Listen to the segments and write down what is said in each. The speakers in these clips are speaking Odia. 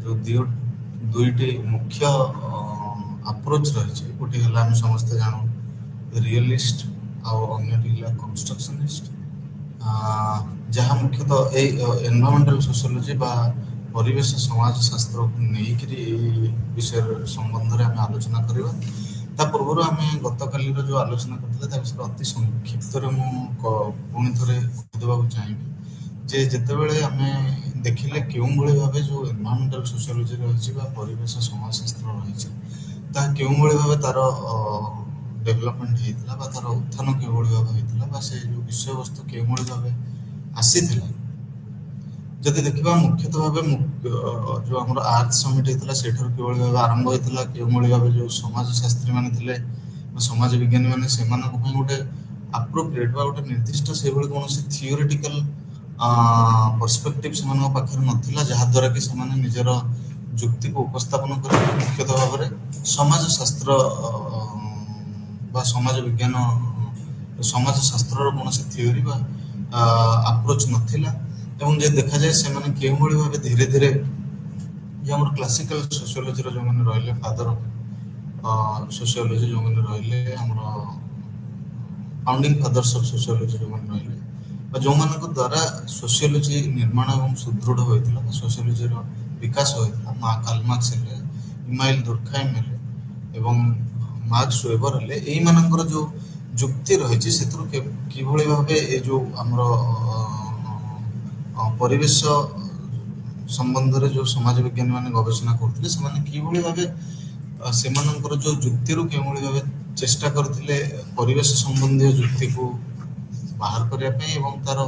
जो दुईटी मुख्य अप्रोच रही गोटे है आम समस्ते जानू रियलिस्ट आउटा कंस्ट्रक्शनिस्ट जहाँ मुख्यतः एनवायरमेंटल सोशियोलॉजी बा परिवेश समाज शास्त्र को लेकर विषय संबंध में आम आलोचना करवा ता पूर्व आम गत काली जो आलोचना करते अति संक्षिप्त पुणी थे कहदेवाक चाहिए जे जितेबले आम देखिले क्यों भाव जो एनवायरमेंटल सोशियोलॉजी रही परिवेश समाजशास्त्र रही क्यों भाव तार डेवलपमेंट होता तार उत्थान क्यों भाव होता से जो विषय वस्तु क्यों भाव आसी जदि देखा मुख्यतः भाव जो आम आर्थ समिट होता से किभली भाव आरंभ होता क्यों भाव जो समाजशास्त्री मैंने समाज विज्ञानी मैंने गोटे अप्रोप्रिएट गोटे निर्दिष्ट से कौन थियोरेटिकल पर्सपेक्टिव से पाखे नाला जहाद्वारा कि निजर जुक्ति को उपस्थापन कर मुख्यतः भाव में समाजशास्त्र समाज विज्ञान समाजशास्त्र कौन थियोरी अप्रोच नाला जे देखा जाए से क्यों भाव धीरे धीरे ये आम क्लासिकल सोशियोलॉजी जो मैंने रही फादर ऑफ सोशियोलॉजी जो मैंने रही आम फाउंडिंग फादर्स ऑफ सोशियोलॉजी जो मैंने रही जो मान द्वारा सोशियोलॉजी निर्माण और सुदृढ़ होता सोशियोलॉजी विकास होता कार्ल मार्क्स इमाइल दुर्खाइम एवं मार्क्स वेबर ये जो जुक्ति रही से किभली भाव ये जो आमर परिवेश संबंध में जो समाज विज्ञानी मैंने गवेषणा करते किभली भाव से जो जुक्ति क्यों भाव चेष्टा करते परिवेश संबंधी जुक्ति को बाहर करने तार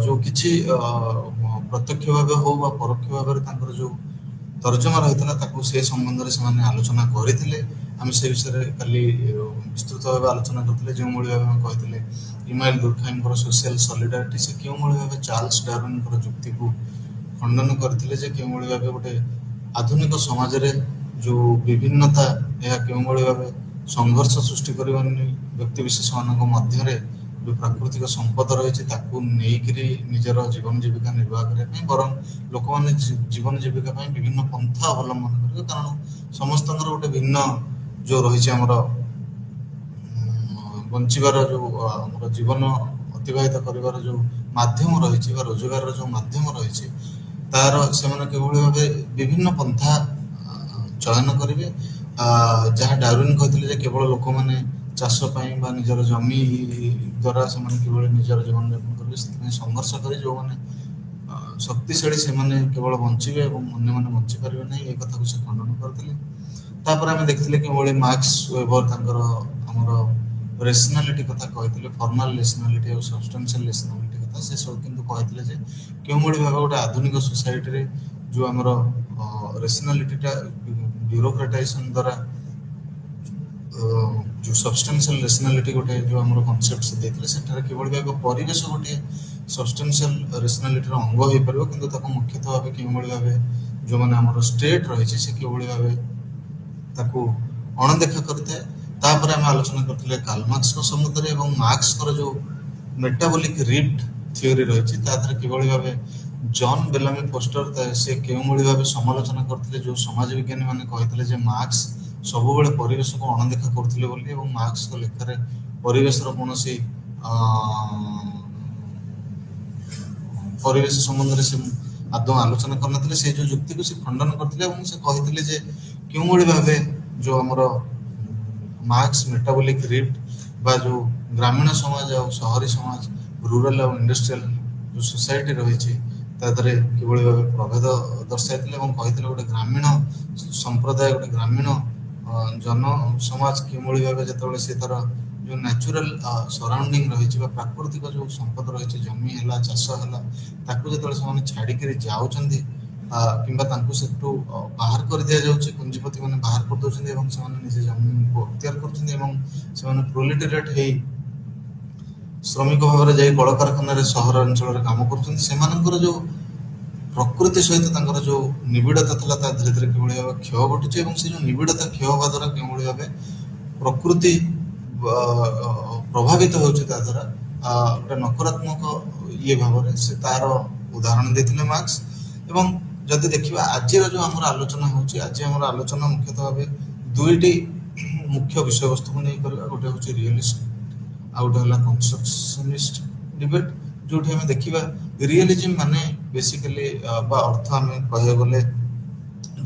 जो किसी प्रत्यक्ष भाव हो परोक्ष भाव जो तर्जमा रही से संबंध में आलोचना करते आम से विषय खाली विस्तृत भाव आलोचना करते जो भाव कहते इमाइल दुर्खाइम सोशल सॉलिडारिटी से क्यों भाव चार्ल्स डार्विन जुक्ति को खंडन करते क्यों भाव गोटे आधुनिक समाज रे जो विभिन्नता यह क्यों भाव संघर्ष सृष्टि कर व्यक्ति विशेष मान मध्य जो प्राकृतिक संपद रही निजर जीवन जीविका निर्वाह करने बर लोक मैंने जीवन जीविका विभिन्न पंथा अवलंबन करेंगे कारण समस्त गोटे भिन्न जो रही बंचार जो आम जीवन अतिवाहित कर जो मध्यम रही रोजगार जो मध्यम रही तार से भाव विभिन्न पंथा चयन करेंगे जहाँ डार्विन कहते केवल लोक मैंने चाष निजर जमी द्वारा से निजर जीवन यापन करेंगे संघर्ष कर जो मैंने शक्तिशाली से केवल बचे और अन्य बची पारे ना ये कथा को से खंडन करते आम देखते कि मार्क्स वेबर आमर रेशनालीटी कथा कहते फॉर्मल रेशनालीटी और सब्सटेंशियल रेशनालीटी कथा से सब किंतु कहते क्यों भाव गोटे आधुनिक सोसाइटी जो आमर रेशनालीटा ब्यूरोक्रेटाइजेशन द्वारा जो सब्सटेंशियल रेशनालीटी गोटे जो आम कनसेप्ट से देते सेठारे किभली भाव परिवेश गोटे सब्सटेंशियल रेशनालीटी अंग हो पार कि मुख्यतः भाव क्यों भाव जो मैंने आम स्टेट रही से किभली भाव अणदेखा करते आम आलोचना करते कार्ल मार्क्स संबंध में मार्क्स जो मेटाबॉलिक रिफ्ट थियोरी रही किभली भाव जॉन बेलामी फोस्टर से क्यों भाव समालोचना करते जो समाज विज्ञानी मैंने कहते मार्क्स सब बेले परिवेश को अणदेखा करते मार्क्स लेखार परिवेश कौन परिवेश संबंध में से आदौ आलोचना करना से जो जुक्ति को से खंडन करते से कहते क्यों भाव जो आमर मार्क्स मेटाबॉलिक रिफ्ट बा जो ग्रामीण समाज और शहरी समाज रूरल और इंडस्ट्रियल जो सोसाइटी रही किभली भाव प्रभेद दर्शाई कहते गोटे ग्रामीण संप्रदाय गोटे ग्रामीण जन समाज किभली भाव जो से तार जो नेचुरल सराउंडिंग रही प्राकृतिक जो संपद रही जमी है चाष है जो छाड़ी जाऊँगी कि बाहर कर दि जाऊँगी पुंजीपति मैंने बाहर कर दौरान निजे जमी को अख्तियार कर प्रोलेटेरिएट है श्रमिक भाव में जाए कल कारखाना सहर अंचल कम कर जो प्रकृति सहित जो निबिड़ता था धीरे धीरे किभली भाव क्षय घटुचे से जो निबिड़ता क्षय होगा द्वारा किभली भाव प्रकृति प्रभावित होता द्वारा गोटे नकारात्मक ये भाव से तार उदाहरण देते मार्क्स एवं ଯଦି ଦେଖିବା ଆଜିର ଯୋଉ ଆମର ଆଲୋଚନା ହେଉଛି, ଆଜି ଆମର ଆଲୋଚନା ମୁଖ୍ୟତଃ ଭାବେ ଦୁଇଟି ମୁଖ୍ୟ ବିଷୟବସ୍ତୁକୁ ନେଇ କରିବା। ଗୋଟେ ହେଉଛି ରିଅଲିଷ୍ଟ, ଆଉ ଗୋଟେ ହେଲା କନଷ୍ଟ୍ରକ୍ସନିଷ୍ଟ ଡିବେଟ୍। ଯୋଉଠି ଆମେ ଦେଖିବା ରିଅଲିଜିମ୍ ମାନେ ବେସିକାଲି ବା ଅର୍ଥ ଆମେ କହିବାକୁ ଗଲେ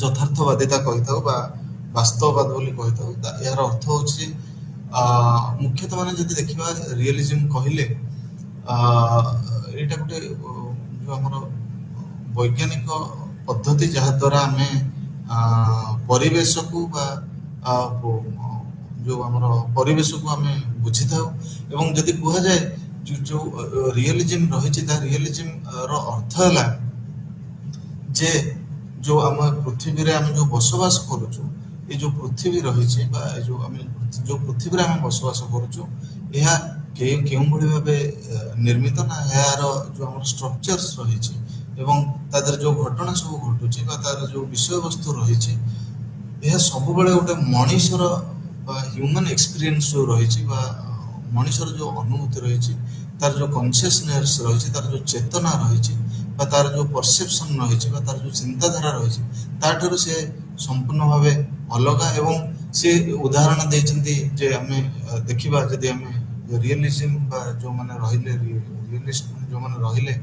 ଯଥାର୍ଥବାଦିତା କହିଥାଉ ବା ବାସ୍ତବବାଦ ବୋଲି କହିଥାଉ। ଏହାର ଅର୍ଥ ହେଉଛି ମୁଖ୍ୟତଃ ମାନେ ଯଦି ଦେଖିବା ରିଅଲିଜିମ୍ କହିଲେ ଏଇଟା ଗୋଟେ ଯୋଉ ଆମର ବୈଜ୍ଞାନିକ ପଦ୍ଧତି ଯାହା ଦ୍ୱାରା ଆମେ ପରିବେଶକୁ ବା ଯୋଉ ଆମର ପରିବେଶକୁ ଆମେ ବୁଝିଥାଉ। ଏବଂ ଯଦି କୁହାଯାଏ ଯୋଉ ରିଅଲିଜିମ୍ ରହିଛି, ତା ରିଅଲିଜିମ୍ ର ଅର୍ଥ ହେଲା ଯେ ଯୋଉ ଆମ ପୃଥିବୀରେ ଆମେ ଯୋଉ ବସବାସ କରୁଛୁ, ଏ ଯୋଉ ପୃଥିବୀ ରହିଛି ବା ଏ ଯୋଉ ଆମେ ଯୋଉ ପୃଥିବୀରେ ଆମେ ବସବାସ କରୁଛୁ, ଏହା କେଉଁଭଳି ଭାବେ ନିର୍ମିତ ନା ଏହାର ଯୋଉ ଆମର ଷ୍ଟ୍ରକ୍ଚର୍ସ ରହିଛି ଏବଂ ତା ଦେହରେ ଯୋଉ ଘଟଣା ସବୁ ଘଟୁଛି ବା ତାର ଯୋଉ ବିଷୟବସ୍ତୁ ରହିଛି, ଏହା ସବୁବେଳେ ଗୋଟେ ମଣିଷର ବା ହ୍ୟୁମାନ୍ ଏକ୍ସପିରିଏନ୍ସ ଯୋଉ ରହିଛି ବା ମଣିଷର ଯୋଉ ଅନୁଭୂତି ରହିଛି, ତାର ଯୋଉ କନସିୟସନେସ୍ ରହିଛି, ତାର ଯୋଉ ଚେତନା ରହିଛି ବା ତାର ଯୋଉ ପରସେପସନ୍ ରହିଛି ବା ତାର ଯୋଉ ଚିନ୍ତାଧାରା ରହିଛି, ତାଠାରୁ ସେ ସମ୍ପୂର୍ଣ୍ଣ ଭାବେ ଅଲଗା। ଏବଂ ସେ ଉଦାହରଣ ଦେଇଛନ୍ତି ଯେ ଆମେ ଦେଖିବା ଯଦି ଆମେ ରିଅଲିଜିମ୍ ବା ଯୋଉମାନେ ରହିଲେ ରିଅଲିଷ୍ଟ ମାନେ ଯୋଉମାନେ ରହିଲେ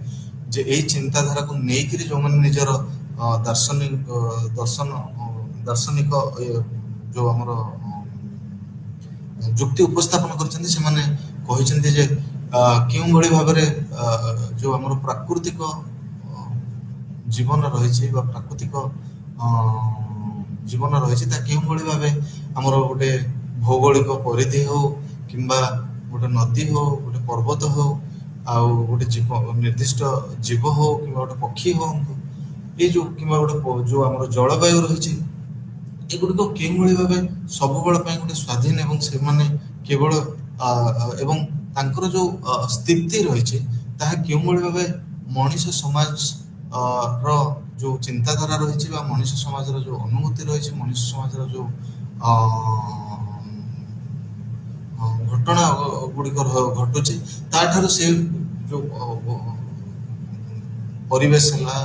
ଯେ ଏଇ ଚିନ୍ତାଧାରାକୁ ନେଇକିରି ଯୋଉମାନେ ନିଜର ଦାର୍ଶନିକ ଯୋଉ ଆମର ଯୁକ୍ତି ଉପସ୍ଥାପନ କରିଛନ୍ତି, ସେମାନେ କହିଛନ୍ତି ଯେ କେଉଁଭଳି ଭାବରେ ଯୋଉ ଆମର ପ୍ରାକୃତିକ ଜୀବନ ରହିଛି ବା ପ୍ରାକୃତିକ ଜୀବନ ରହିଛି, ତା କେଉଁଭଳି ଭାବେ ଆମର ଗୋଟେ ଭୌଗୋଳିକ ପରିଧି ହଉ କିମ୍ବା ଗୋଟେ ନଦୀ ହଉ, ଗୋଟେ ପର୍ବତ ହଉ, ଆଉ ଗୋଟେ ନିର୍ଦ୍ଦିଷ୍ଟ ଜୀବ ହଉ କିମ୍ବା ଗୋଟେ ପକ୍ଷୀ ହୁଅନ୍ତୁ, ଏଇ ଯୋଉ କିମ୍ବା ଗୋଟେ ଯୋଉ ଆମର ଜଳବାୟୁ ରହିଛି, ଏଗୁଡ଼ିକ କେଉଁଭଳି ଭାବେ ସବୁବେଳ ପାଇଁ ଗୋଟେ ସ୍ୱାଧୀନ ଏବଂ ସେମାନେ କେବଳ ଏବଂ ତାଙ୍କର ଯୋଉ ସ୍ଥିତି ରହିଛି ତାହା କେଉଁଭଳି ଭାବେ ମଣିଷ ସମାଜ ର ଯୋଉ ଚିନ୍ତାଧାରା ରହିଛି ବା ମଣିଷ ସମାଜର ଯୋଉ ଅନୁଭୂତି ରହିଛି, ମଣିଷ ସମାଜର ଯୋଉ ଘଟଣା ଗୁଡ଼ିକ ଘଟୁଛି, ତାଠାରୁ ସେ ଯୋଉ ପରିବେଶ ହେଲା,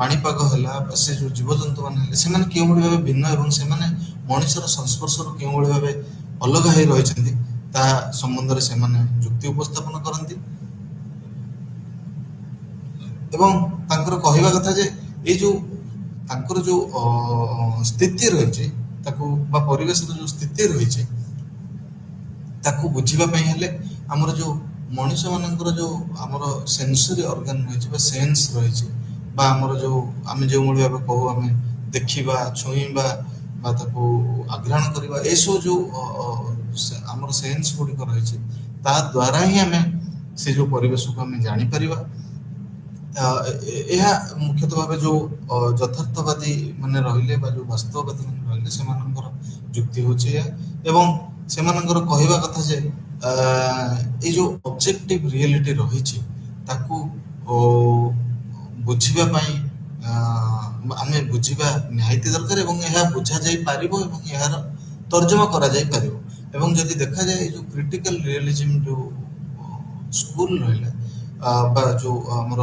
ପାଣିପାଗ ହେଲା, ସେ ଯୋଉ ଜୀବଜନ୍ତୁ ମାନେ ହେଲେ, ସେମାନେ କେଉଁଭଳି ଭାବେ ଭିନ୍ନ ଏବଂ ସେମାନେ ମଣିଷର ସଂସ୍ପର୍ଶରୁ କେଉଁଭଳି ଭାବେ ଅଲଗା ହେଇ ରହିଛନ୍ତି, ତାହା ସମ୍ବନ୍ଧରେ ସେମାନେ ଯୁକ୍ତି ଉପସ୍ଥାପନ କରନ୍ତି। ଏବଂ ତାଙ୍କର କହିବା କଥା ଯେ ଏଇ ଯୋଉ ତାଙ୍କର ଯୋଉ ସ୍ଥିତି ରହିଛି ତାକୁ ବା ପରିବେଶର ଯୋଉ ସ୍ଥିତି ରହିଛି ତାକୁ ବୁଝିବା ପାଇଁ ହେଲେ ଆମର ଯୋଉ ମଣିଷ ମାନଙ୍କର ଯୋଉ ଆମର ସେନ୍ସରୀ ଅର୍ଗାନ ରହିଛି ବା ସେନ୍ସ ରହିଛି ବା ଆମର ଯୋଉ ଆମେ ଯେଉଁଭଳି ଭାବେ କହୁ ଆମେ ଦେଖିବା, ଛୁଇଁବା ବା ତାକୁ ଆଘ୍ରାଣ କରିବା, ଏସବୁ ଯୋଉ ଆମର ସେନ୍ସ ଗୁଡ଼ିକ ରହିଛି, ତା ଦ୍ୱାରା ହିଁ ଆମେ ସେ ଯୋଉ ପରିବେଶକୁ ଆମେ ଜାଣିପାରିବା। ଏହା ମୁଖ୍ୟତଃ ଭାବେ ଯୋଉ ଯଥାର୍ଥବାଦୀ ମାନେ ରହିଲେ ବା ଯୋଉ ବାସ୍ତବବାଦୀ ମାନେ ରହିଲେ ସେମାନଙ୍କର ଯୁକ୍ତି ହେଉଛି ଏହା। ଏବଂ ସେମାନଙ୍କର କହିବା କଥା ଯେ ଏଇ ଯୋଉ ଅବଜେକ୍ଟିଭ ରିଆଲିଟି ରହିଛି ତାକୁ ବୁଝିବା ପାଇଁ ଆମେ ବୁଝିବା ନିହାତି ଦରକାର ଏବଂ ଏହା ବୁଝାଯାଇ ପାରିବ ଏବଂ ଏହାର ତର୍ଜମା କରାଯାଇ ପାରିବ। ଏବଂ ଯଦି ଦେଖାଯାଏ ଏଇ ଯୋଉ କ୍ରିଟିକାଲ ରିଅଲିଜିମ୍ ଯୋଉ ସ୍କୁଲ ରହିଲା ବା ଯୋଉ ଆମର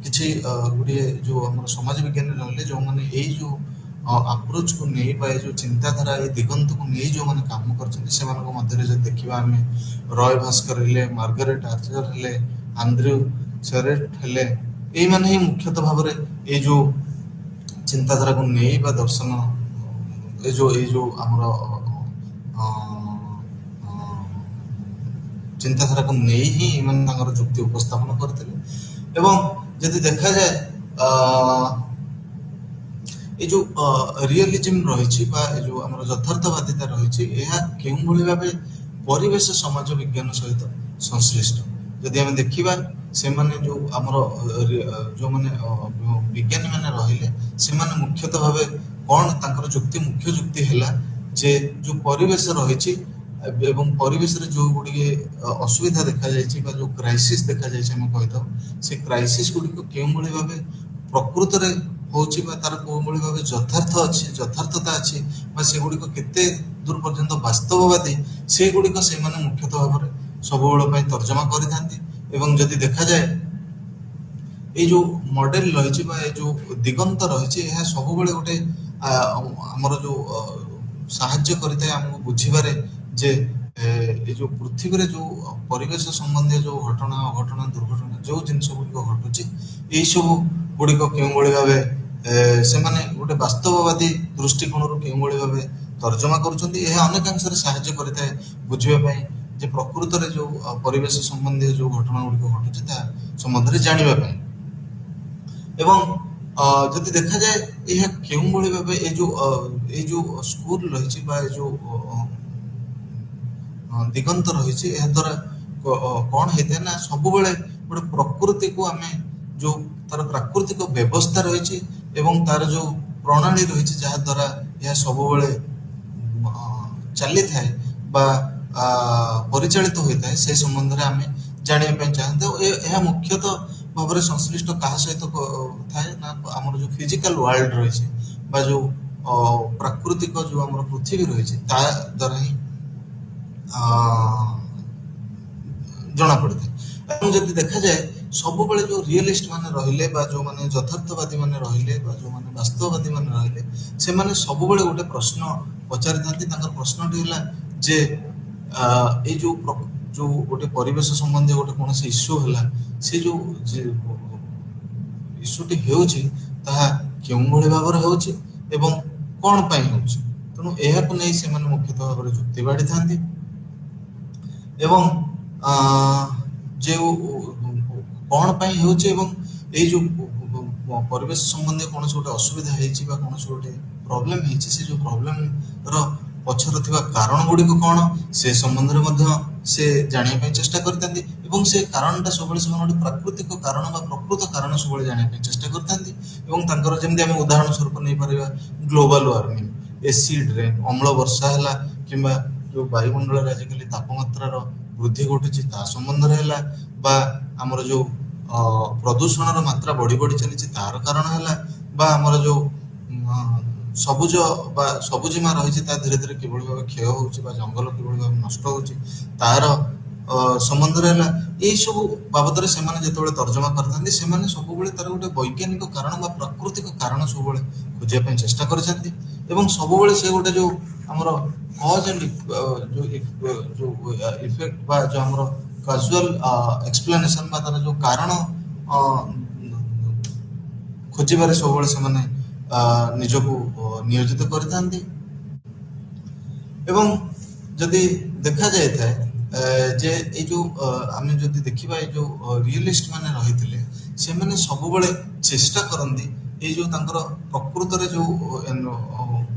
କିଛି ଗୁଡ଼ିଏ ଯୋଉ ଆମର ସମାଜ ବିଜ୍ଞାନରେ ରହିଲେ ଯୋଉମାନେ ଏଇ ଯୋଉ ଆପ୍ରୋଚକୁ ନେଇ ବା ଏ ଯୋଉ ଚିନ୍ତାଧାରା ଏ ଦିଗନ୍ତକୁ ନେଇ ଯୋଉମାନେ କାମ କରିଛନ୍ତି, ସେମାନଙ୍କ ମଧ୍ୟରେ ଯଦି ଦେଖିବା ଆମେ ରୟ ଭାସ୍କର ହେଲେ, ମାର୍ଗାରେଟ୍ ଆଥର ହେଲେ, ଆନ୍ଦ୍ର୍ୟୁ ସେରେଟ୍ ହେଲେ, ଏଇମାନେ ହିଁ ମୁଖ୍ୟତଃ ଭାବରେ ଏଇ ଯୋଉ ଚିନ୍ତାଧାରାକୁ ନେଇ ବା ଦର୍ଶନ ଏଇ ଯୋଉ ଆମର ଚିନ୍ତାଧାରାକୁ ନେଇ ହିଁ ଏମାନେ ତାଙ୍କର ଯୁକ୍ତି ଉପସ୍ଥାପନ କରିଥିଲେ। ଏବଂ ଯଦି ଦେଖାଯାଏ ଏ ଯୋଉ ରିଅଲିଜିମ୍ ରହିଛି ବା ଏ ଯୋଉ ଆମର ଯଥାର୍ଥବାଦିତା ରହିଛି, ଏହା କେଉଁଭଳି ଭାବେ ପରିବେଶ ସମାଜ ବିଜ୍ଞାନ ସହିତ ସଂଶ୍ଳିଷ୍ଟ। ଯଦି ଆମେ ଦେଖିବା ସେମାନେ ଯୋଉ ଆମର ଯୋଉମାନେ ବିଜ୍ଞାନୀ ମାନେ ରହିଲେ, ସେମାନେ ମୁଖ୍ୟତଃ ଭାବେ କଣ ତାଙ୍କର ଯୁକ୍ତି, ମୁଖ୍ୟ ଯୁକ୍ତି ହେଲା ଯେ ଯୋଉ ପରିବେଶ ରହିଛି ଏବଂ ପରିବେଶରେ ଯୋଉ ଗୁଡ଼ିଏ ଅସୁବିଧା ଦେଖାଯାଇଛି ବା ଯୋଉ କ୍ରାଇସିସ୍ ଦେଖାଯାଇଛି ଆମେ କହିଥାଉ, ସେ କ୍ରାଇସିସ୍ ଗୁଡ଼ିକ କେଉଁଭଳି ଭାବେ ପ୍ରକୃତରେ ହଉଛି ବା ତାର କୋଉଭଳି ଭାବେ ଯଥାର୍ଥତା ଅଛି ବା ସେଗୁଡ଼ିକ କେତେ ଦୂର ପର୍ଯ୍ୟନ୍ତ ବାସ୍ତବବାଦୀ, ସେଗୁଡ଼ିକ ସେମାନେ ମୁଖ୍ୟତଃ ଭାବରେ ସବୁବେଳ ପାଇଁ ତର୍ଜମା କରିଥାନ୍ତି। ଏବଂ ଯଦି ଦେଖାଯାଏ ଏଇ ଯୋଉ ମଡେଲ ରହିଛି ବା ଏଇ ଯୋଉ ଦିଗନ୍ତ ରହିଛି ଏହା ସବୁବେଳେ ଗୋଟେ ଆମର ଯୋଉ ସାହାଯ୍ୟ କରିଥାଏ ଆମକୁ ବୁଝିବାରେ ଯେ ଏଇ ଯୋଉ ପୃଥିବୀରେ ଯୋଉ ପରିବେଶ ସମ୍ବନ୍ଧୀୟ ଯୋଉ ଘଟଣା ଅଘଟଣା ଦୁର୍ଘଟଣା ଯୋଉ ଜିନିଷ ଗୁଡ଼ିକ ଘଟୁଛି ଏଇ ସବୁ ଗୁଡ଼ିକ କେଉଁଭଳି ଭାବେ ସେମାନେ ଗୋଟେ ବାସ୍ତବବାଦୀ ଦୃଷ୍ଟିକୋଣରୁ କେଉଁଭଳି ଭାବେ ତର୍ଜମା କରୁଛନ୍ତି ଏହା ଅନେକାଂଶରେ ସାହାଯ୍ୟ କରିଥାଏ ବୁଝିବା ପାଇଁ ଯେ ପ୍ରକୃତରେ ଯୋଉ ପରିବେଶ ସମ୍ବନ୍ଧୀୟ ଯୋଉ ଘଟଣା ଗୁଡ଼ିକ ଘଟୁଛି ତା ସମ୍ବନ୍ଧରେ ଜାଣିବା ପାଇଁ। ଏବଂ ଯଦି ଦେଖାଯାଏ ଏହା କେଉଁଭଳି ଭାବେ ଏଇ ଯୋଉ ସ୍କୁଲ ରହିଛି ବା ଏ ଯୋଉ ଦିଗନ୍ତ ରହିଛି ଏହା ଦ୍ୱାରା କଣ ହେଇଥାଏ ନା ସବୁବେଳେ ଗୋଟେ ପ୍ରକୃତିକୁ ଆମେ ଯୋଉ ତାର ପ୍ରାକୃତିକ ବ୍ୟବସ୍ଥା ରହିଛି ଏବଂ ତାର ଯୋଉ ପ୍ରଣାଳୀ ରହିଛି ଯାହା ଦ୍ୱାରା ଏହା ସବୁବେଳେ ଚାଲିଥାଏ ବା ପରିଚାଳିତ ହୋଇଥାଏ ସେ ସମ୍ବନ୍ଧରେ ଆମେ ଜାଣିବା ପାଇଁ ଚାହାନ୍ତି। ଏହା ମୁଖ୍ୟତଃ ଭାବରେ ସଂଶ୍ଳିଷ୍ଟ କାହା ସହିତ ଥାଏ ନା ଆମର ଯୋଉ ଫିଜିକାଲ ୱାର୍ଲଡ ରହିଛି ବା ଯୋଉ ପ୍ରାକୃତିକ ଯୋଉ ଆମର ପୃଥିବୀ ରହିଛି ତା ଦ୍ୱାରା ହିଁ ଜଣା ପଡିଥାଏ। ଏବଂ ଯଦି ଦେଖାଯାଏ ସବୁବେଳେ ଯୋଉ ରିଏଲିଷ୍ଟ ମାନେ ରହିଲେ ବା ଯୋଉମାନେ ଯଥାର୍ଥବାଦୀ ମାନେ ରହିଲେ ବା ଯୋଉମାନେ ବାସ୍ତବବାଦୀ ମାନେ ରହିଲେ ସେମାନେ ସବୁବେଳେ ଗୋଟେ ପ୍ରଶ୍ନ ପଚାରିଥାନ୍ତି। ତାଙ୍କର ପ୍ରଶ୍ନଟି ହେଲା ଯେ ଏଇ ଯୋଉ ଗୋଟେ ପରିବେଶ ସମ୍ବନ୍ଧୀୟ ଗୋଟେ କୌଣସି ଇସ୍ୟୁ ହେଲା ସେ ଯୋଉ ଇସ୍ୟୁଟି ହେଉଛି ତାହା କେଉଁଭଳି ଭାବରେ ହେଉଛି ଏବଂ କଣ ପାଇଁ ହେଉଛି। ତେଣୁ ଏହାକୁ ନେଇ ସେମାନେ ମୁଖ୍ୟତଃ ଭାବରେ ଯୁକ୍ତି ବାଢିଥାନ୍ତି ଏବଂ ଯେଉଁ କଣ ପାଇଁ ହେଉଛି ଏବଂ ଏଇ ଯୋଉ ପରିବେଶ ସମ୍ବନ୍ଧୀୟ କୌଣସି ଗୋଟେ ଅସୁବିଧା ହେଇଛି ବା କୌଣସି ଗୋଟେ ପ୍ରୋବ୍ଲେମ ହେଇଛି ସେ ଯୋଉ ପ୍ରୋବ୍ଲେମର ପଛରେ ଥିବା କାରଣ ଗୁଡ଼ିକ କଣ ସେ ସମ୍ବନ୍ଧରେ ମଧ୍ୟ ସେ ଜାଣିବା ପାଇଁ ଚେଷ୍ଟା କରିଥାନ୍ତି ଏବଂ ସେ କାରଣଟା ସବୁବେଳେ ସେମାନେ ଗୋଟେ ପ୍ରାକୃତିକ କାରଣ ବା ପ୍ରକୃତ କାରଣ ସବୁବେଳେ ଜାଣିବା ପାଇଁ ଚେଷ୍ଟା କରିଥାନ୍ତି। ଏବଂ ତାଙ୍କର ଯେମିତି ଆମେ ଉଦାହରଣ ସ୍ୱରୂପ ନେଇପାରିବା ଗ୍ଲୋବାଲ ୱାର୍ମିଂ, ଏସିଡ ରେନ୍, ଅମ୍ଳ ବର୍ଷା ହେଲା କିମ୍ବା ଯୋଉ ବାୟୁମଣ୍ଡଳରେ ଆଜିକାଲି ତାପମାତ୍ରାର ବୃଦ୍ଧି ଘଟୁଛି ତା ସମ୍ବନ୍ଧରେ ହେଲା ବା ଆମର ଯୋଉ ପ୍ରଦୂଷଣର ମାତ୍ରା ବଢି ବଢି ଚାଲିଛି ତାର କାରଣ ହେଲା ବା ଆମର ଯୋଉ ସବୁଜ ବା ସବୁଜିମା ରହିଛି ତା ଧୀରେ ଧୀରେ କିଭଳି ଭାବେ କ୍ଷୟ ହଉଛି ବା ଜଙ୍ଗଲ କିଭଳି ଭାବେ ନଷ୍ଟ ହଉଛି ତାର ସମ୍ବନ୍ଧରେ ହେଲା। ଏଇ ସବୁ ବାବଦରେ ସେମାନେ ଯେତେବେଳେ ତର୍ଜମା କରିଥାନ୍ତି ସେମାନେ ସବୁବେଳେ ତାର ଗୋଟେ ବୈଜ୍ଞାନିକ କାରଣ ବା ପ୍ରାକୃତିକ କାରଣ ସବୁବେଳେ ଖୋଜିବା ପାଇଁ ଚେଷ୍ଟା କରିଛନ୍ତି ଏବଂ ସବୁବେଳେ ସେ ଗୋଟେ ଯୋଉ ଆମର କଜ୍ ଆଣ୍ଡ ଯୋଉ ଇଫେକ୍ଟ ବା ଯୋଉ ଆମର କାଜୁଆଲ ଏକ୍ସପ୍ଲାନେସନ ବା ତାର ଯୋଉ କାରଣ ଖୋଜିବାରେ ସବୁବେଳେ ସେମାନେ ନିଜକୁ ନିୟୋଜିତ କରିଥାନ୍ତି। ଏବଂ ଯଦି ଦେଖାଯାଇଥାଏ ଯେ ଏଇ ଯୋଉ ଆମେ ଯଦି ଦେଖିବା ଏଇ ଯୋଉ ରିଏଲିଷ୍ଟ ମାନେ ରହିଥିଲେ ସେମାନେ ସବୁବେଳେ ଚେଷ୍ଟା କରନ୍ତି ଏଇ ଯୋଉ ତାଙ୍କର ପ୍ରକୃତରେ ଯୋଉ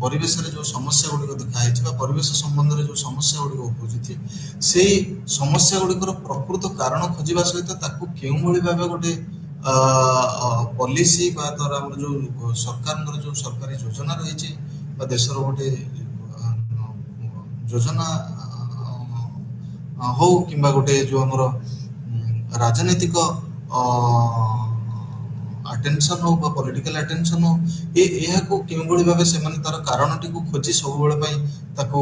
ପରିବେଶରେ ଯୋଉ ସମସ୍ୟା ଗୁଡ଼ିକ ଦେଖାହେଇଛି ବା ପରିବେଶ ସମ୍ବନ୍ଧରେ ଯୋଉ ସମସ୍ୟା ଗୁଡ଼ିକ ଉପୁଜୁଛି ସେଇ ସମସ୍ୟା ଗୁଡ଼ିକର ପ୍ରକୃତ କାରଣ ଖୋଜିବା ସହିତ ତାକୁ କେଉଁଭଳି ଭାବେ ଗୋଟେ ପଲିସି ବା ତାର ଆମର ଯୋଉ ସରକାରଙ୍କର ଯୋଉ ସରକାରୀ ଯୋଜନା ରହିଛି ବା ଦେଶର ଗୋଟେ ଯୋଜନା ହଉ କିମ୍ବା ଗୋଟେ ଯୋଉ ଆମର ରାଜନୈତିକ ଆଟେନସନ ହଉ ବା ପଲିଟିକାଲ ଆଟେନସନ ହଉ ଏହାକୁ କେଉଁଭଳି ଭାବେ ସେମାନେ ତାର କାରଣଟିକୁ ଖୋଜି ସବୁବେଳେ ପାଇଁ ତାକୁ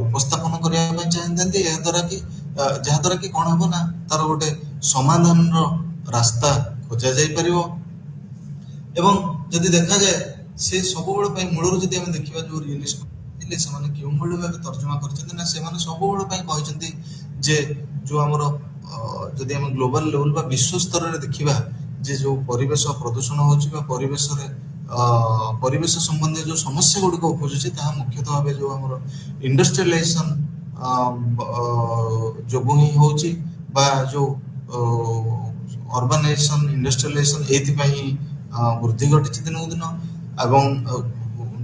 ଉପସ୍ଥାପନ କରିବା ପାଇଁ ଚାହିଁଥାନ୍ତି ଯାହାଦ୍ୱାରା କି କଣ ହବ ନା ତାର ଗୋଟେ ସମାଧାନର ରାସ୍ତା ଖୋଜା ଯାଇପାରିବ। ଏବଂ ଯଦି ଦେଖାଯାଏ ସେ ସବୁବେଳେ ପାଇଁ ମୂଳରୁ ଯଦି ଆମେ ଦେଖିବା ଯୋଉ ରିଏଲିଷ୍ଟ ସେମାନେ କେଉଁଭଳି ଭାବେ ତର୍ଜମା କରିଛନ୍ତି ନା ସେମାନେ ସବୁବେଳେ ପାଇଁ କହିଛନ୍ତି ଯେ ଯୋଉ ଆମର ଯଦି ଆମେ ଗ୍ଲୋବାଲ ଲେଭେଲ ବା ବିଶ୍ୱ ସ୍ତରରେ ଦେଖିବା ଯେ ଯୋଉ ପରିବେଶ ପ୍ରଦୂଷଣ ହଉଛି ବା ପରିବେଶ ସମ୍ବନ୍ଧୀୟ ଯୋଉ ସମସ୍ୟା ଗୁଡ଼ିକ ଉପୁଜୁଛି ତାହା ମୁଖ୍ୟତଃ ଭାବେ ଯୋଉ ଆମର ଇଣ୍ଡଷ୍ଟ୍ରିଆଲାଇଜେସନ ଯୋଗୁଁ ହିଁ ହଉଛି ବା ଯୋଉ ଅର୍ବାନାଇଜେସନ ଇଣ୍ଡଷ୍ଟ୍ରିଆଲାଇଜେସନ ଏଇଥିପାଇଁ ବୃଦ୍ଧି ଘଟିଛି ଦିନକୁ ଦିନ ଏବଂ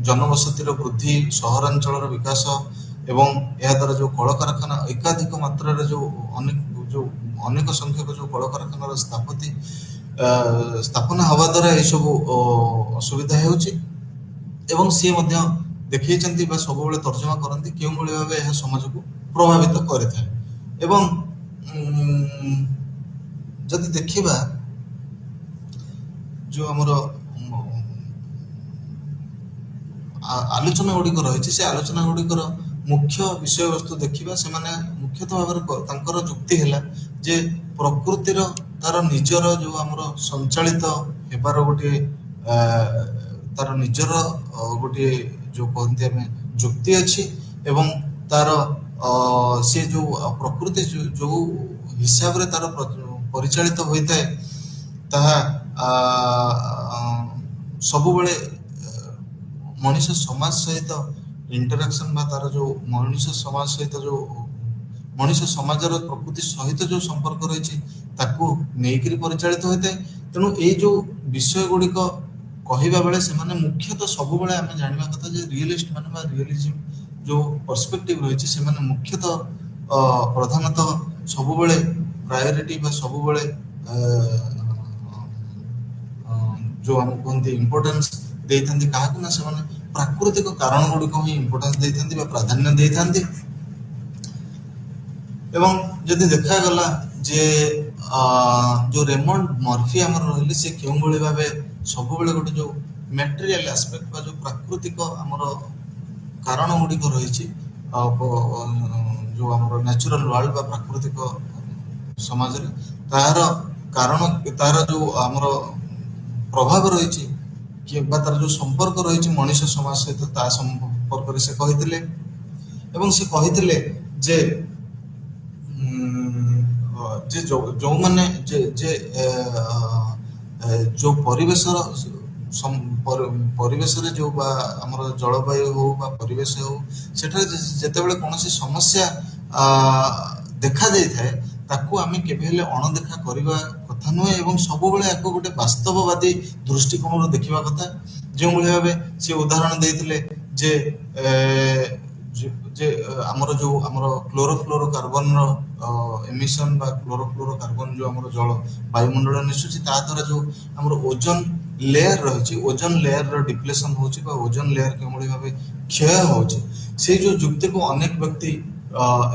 ଜନବସତିର ବୃଦ୍ଧି ସହରାଞ୍ଚଳର ବିକାଶ ଏବଂ ଏହା ଦ୍ୱାରା ଯୋଉ କଳକାରଖାନା ଏକାଧିକ ମାତ୍ରାରେ ଯୋଉ ଅନେକ ସଂଖ୍ୟକ ଯୋଉ କଳକାରଖାନାର ସ୍ଥାପନା ହେବା ଦ୍ୱାରା ଏସବୁ ଅସୁବିଧା ହେଉଛି ଏବଂ ସିଏ ମଧ୍ୟ ଦେଖେଇଛନ୍ତି ବା ସବୁବେଳେ ତର୍ଜମା କରନ୍ତି କେଉଁଭଳି ଭାବେ ଏହା ସମାଜକୁ ପ୍ରଭାବିତ କରିଥାଏ। ଏବଂ ଯଦି ଦେଖିବା ଯୋଉ ଆମର ଆଲୋଚନା ଗୁଡ଼ିକ ରହିଛି ସେ ଆଲୋଚନା ଗୁଡ଼ିକର ମୁଖ୍ୟ ବିଷୟବସ୍ତୁ ଦେଖିବା ସେମାନେ ମୁଖ୍ୟତଃ ଭାବରେ ତାଙ୍କର ଯୁକ୍ତି ହେଲା ଯେ ପ୍ରକୃତିର ତାର ନିଜର ଯୋଉ ଆମର ସଞ୍ଚାଳିତ ହେବାର ଗୋଟେ ତାର ନିଜର ଗୋଟେ ଯୋଉ କହନ୍ତି ଆମେ ଯୁକ୍ତି ଅଛି ଏବଂ ତାର ସେ ଯୋଉ ପ୍ରକୃତି ଯୋଉ ହିସାବରେ ତାର ପରିଚାଳିତ ହୋଇଥାଏ ତାହା ସବୁବେଳେ ମଣିଷ ସମାଜ ସହିତ ଇଣ୍ଟରାକ୍ସନ ବା ତାର ଯୋଉ ମଣିଷ ସମାଜ ସହିତ ଯୋଉ ମଣିଷ ସମାଜର ପ୍ରକୃତି ସହିତ ଯୋଉ ସମ୍ପର୍କ ରହିଛି ତାକୁ ନେଇକରି ପରିଚାଳିତ ହୋଇଥାଏ। ତେଣୁ ଏଇ ଯୋଉ ବିଷୟ ଗୁଡ଼ିକ କହିବା ବେଳେ ସେମାନେ ମୁଖ୍ୟତଃ ସବୁବେଳେ ଆମେ ଜାଣିବା କଥା ଯେ ରିଏଲିଷ୍ଟ ମାନେ ବା ରିଏଲିଜିମ ଯୋଉ ପର୍ସପେକ୍ଟିଭ ରହିଛି ସେମାନେ ମୁଖ୍ୟତଃ ପ୍ରଧାନତଃ ସବୁବେଳେ ପ୍ରାୟୋରିଟି ବା ସବୁବେଳେ ଯୋଉ ଆମକୁ କୁହନ୍ତି ଇମ୍ପୋର୍ଟାନ୍ସ ଦେଇଥାନ୍ତି କାହାକୁ ନା ସେମାନେ ପ୍ରାକୃତିକ କାରଣ ଗୁଡ଼ିକ ହିଁ ଇମ୍ପୋର୍ଟାନ୍ସ ଦେଇଥାନ୍ତି ବା ପ୍ରାଧାନ୍ୟ ଦେଇଥାନ୍ତି। ଏବଂ ଯଦି ଦେଖାଗଲା ଯେ ଯୋଉ ରେମଣ୍ଡ ମର୍ଫି ଆମର ରହିଲେ ସେ କେଉଁଭଳି ଭାବେ ସବୁବେଳେ ଗୋଟେ ଯୋଉ ମ୍ୟାଟେରିଆଲ ଆସ୍ପେକ୍ଟ ବା ଯୋଉ ପ୍ରାକୃତିକ ଆମର କାରଣ ଗୁଡ଼ିକ ରହିଛି ଯୋଉ ଆମର ନ୍ୟାଚୁରାଲ ୱାର୍ଲଡ ବା ପ୍ରାକୃତିକ ସମାଜରେ ତାହାର କାରଣ ତାହାର ଯୋଉ ଆମର ପ୍ରଭାବ ରହିଛି କିମ୍ବା ତାର ଯୋଉ ସମ୍ପର୍କ ରହିଛି ମଣିଷ ସମାଜ ସହିତ ତା ସମ୍ପର୍କରେ ସେ କହିଥିଲେ ଏବଂ ସେ କହିଥିଲେ ଯେ ଯେ ଯୋଉମାନେ ଯୋଉ ପରିବେଶରେ ଯୋଉ ବା ଆମର ଜଳବାୟୁ ହଉ ବା ପରିବେଶ ହଉ ସେଠାରେ ଯେତେବେଳେ କୌଣସି ସମସ୍ୟା ଦେଖାଯାଇଥାଏ ତାକୁ ଆମେ କେବେ ହେଲେ ଅଣଦେଖା କରିବା କଥା ନୁହେଁ ଏବଂ ସବୁବେଳେ ଆକୁ ଗୋଟେ ବାସ୍ତବବାଦୀ ଦୃଷ୍ଟିକୋଣରୁ ଦେଖିବା କଥା। ଯେଉଁଭଳି ଭାବେ ସେ ଉଦାହରଣ ଦେଇଥିଲେ ଯେ ଯେ ଆମର ଯୋଉ ଆମର କ୍ଲୋରୋଫ୍ଲୋରୋ କାର୍ବନର ଏମିସନ ବା କ୍ଲୋରୋଫ୍ଲୋରୋ କାର୍ବନ ଯୋଉ ଆମର ଜଳ ବାୟୁମଣ୍ଡଳ ମିଶୁଛି ତା ଦ୍ୱାରା ଯୋଉ ଆମର ଓଜୋନ ଲେୟର ରହିଛି ଓଜୋନ ଲେୟରର ଡିପ୍ଲେସନ ହଉଛି ବା ଓଜୋନ ଲେୟର କେଉଁଭଳି ଭାବେ କ୍ଷୟ ହଉଛି ସେଇ ଯୋଉ ଯୁକ୍ତିକୁ ଅନେକ ବ୍ୟକ୍ତି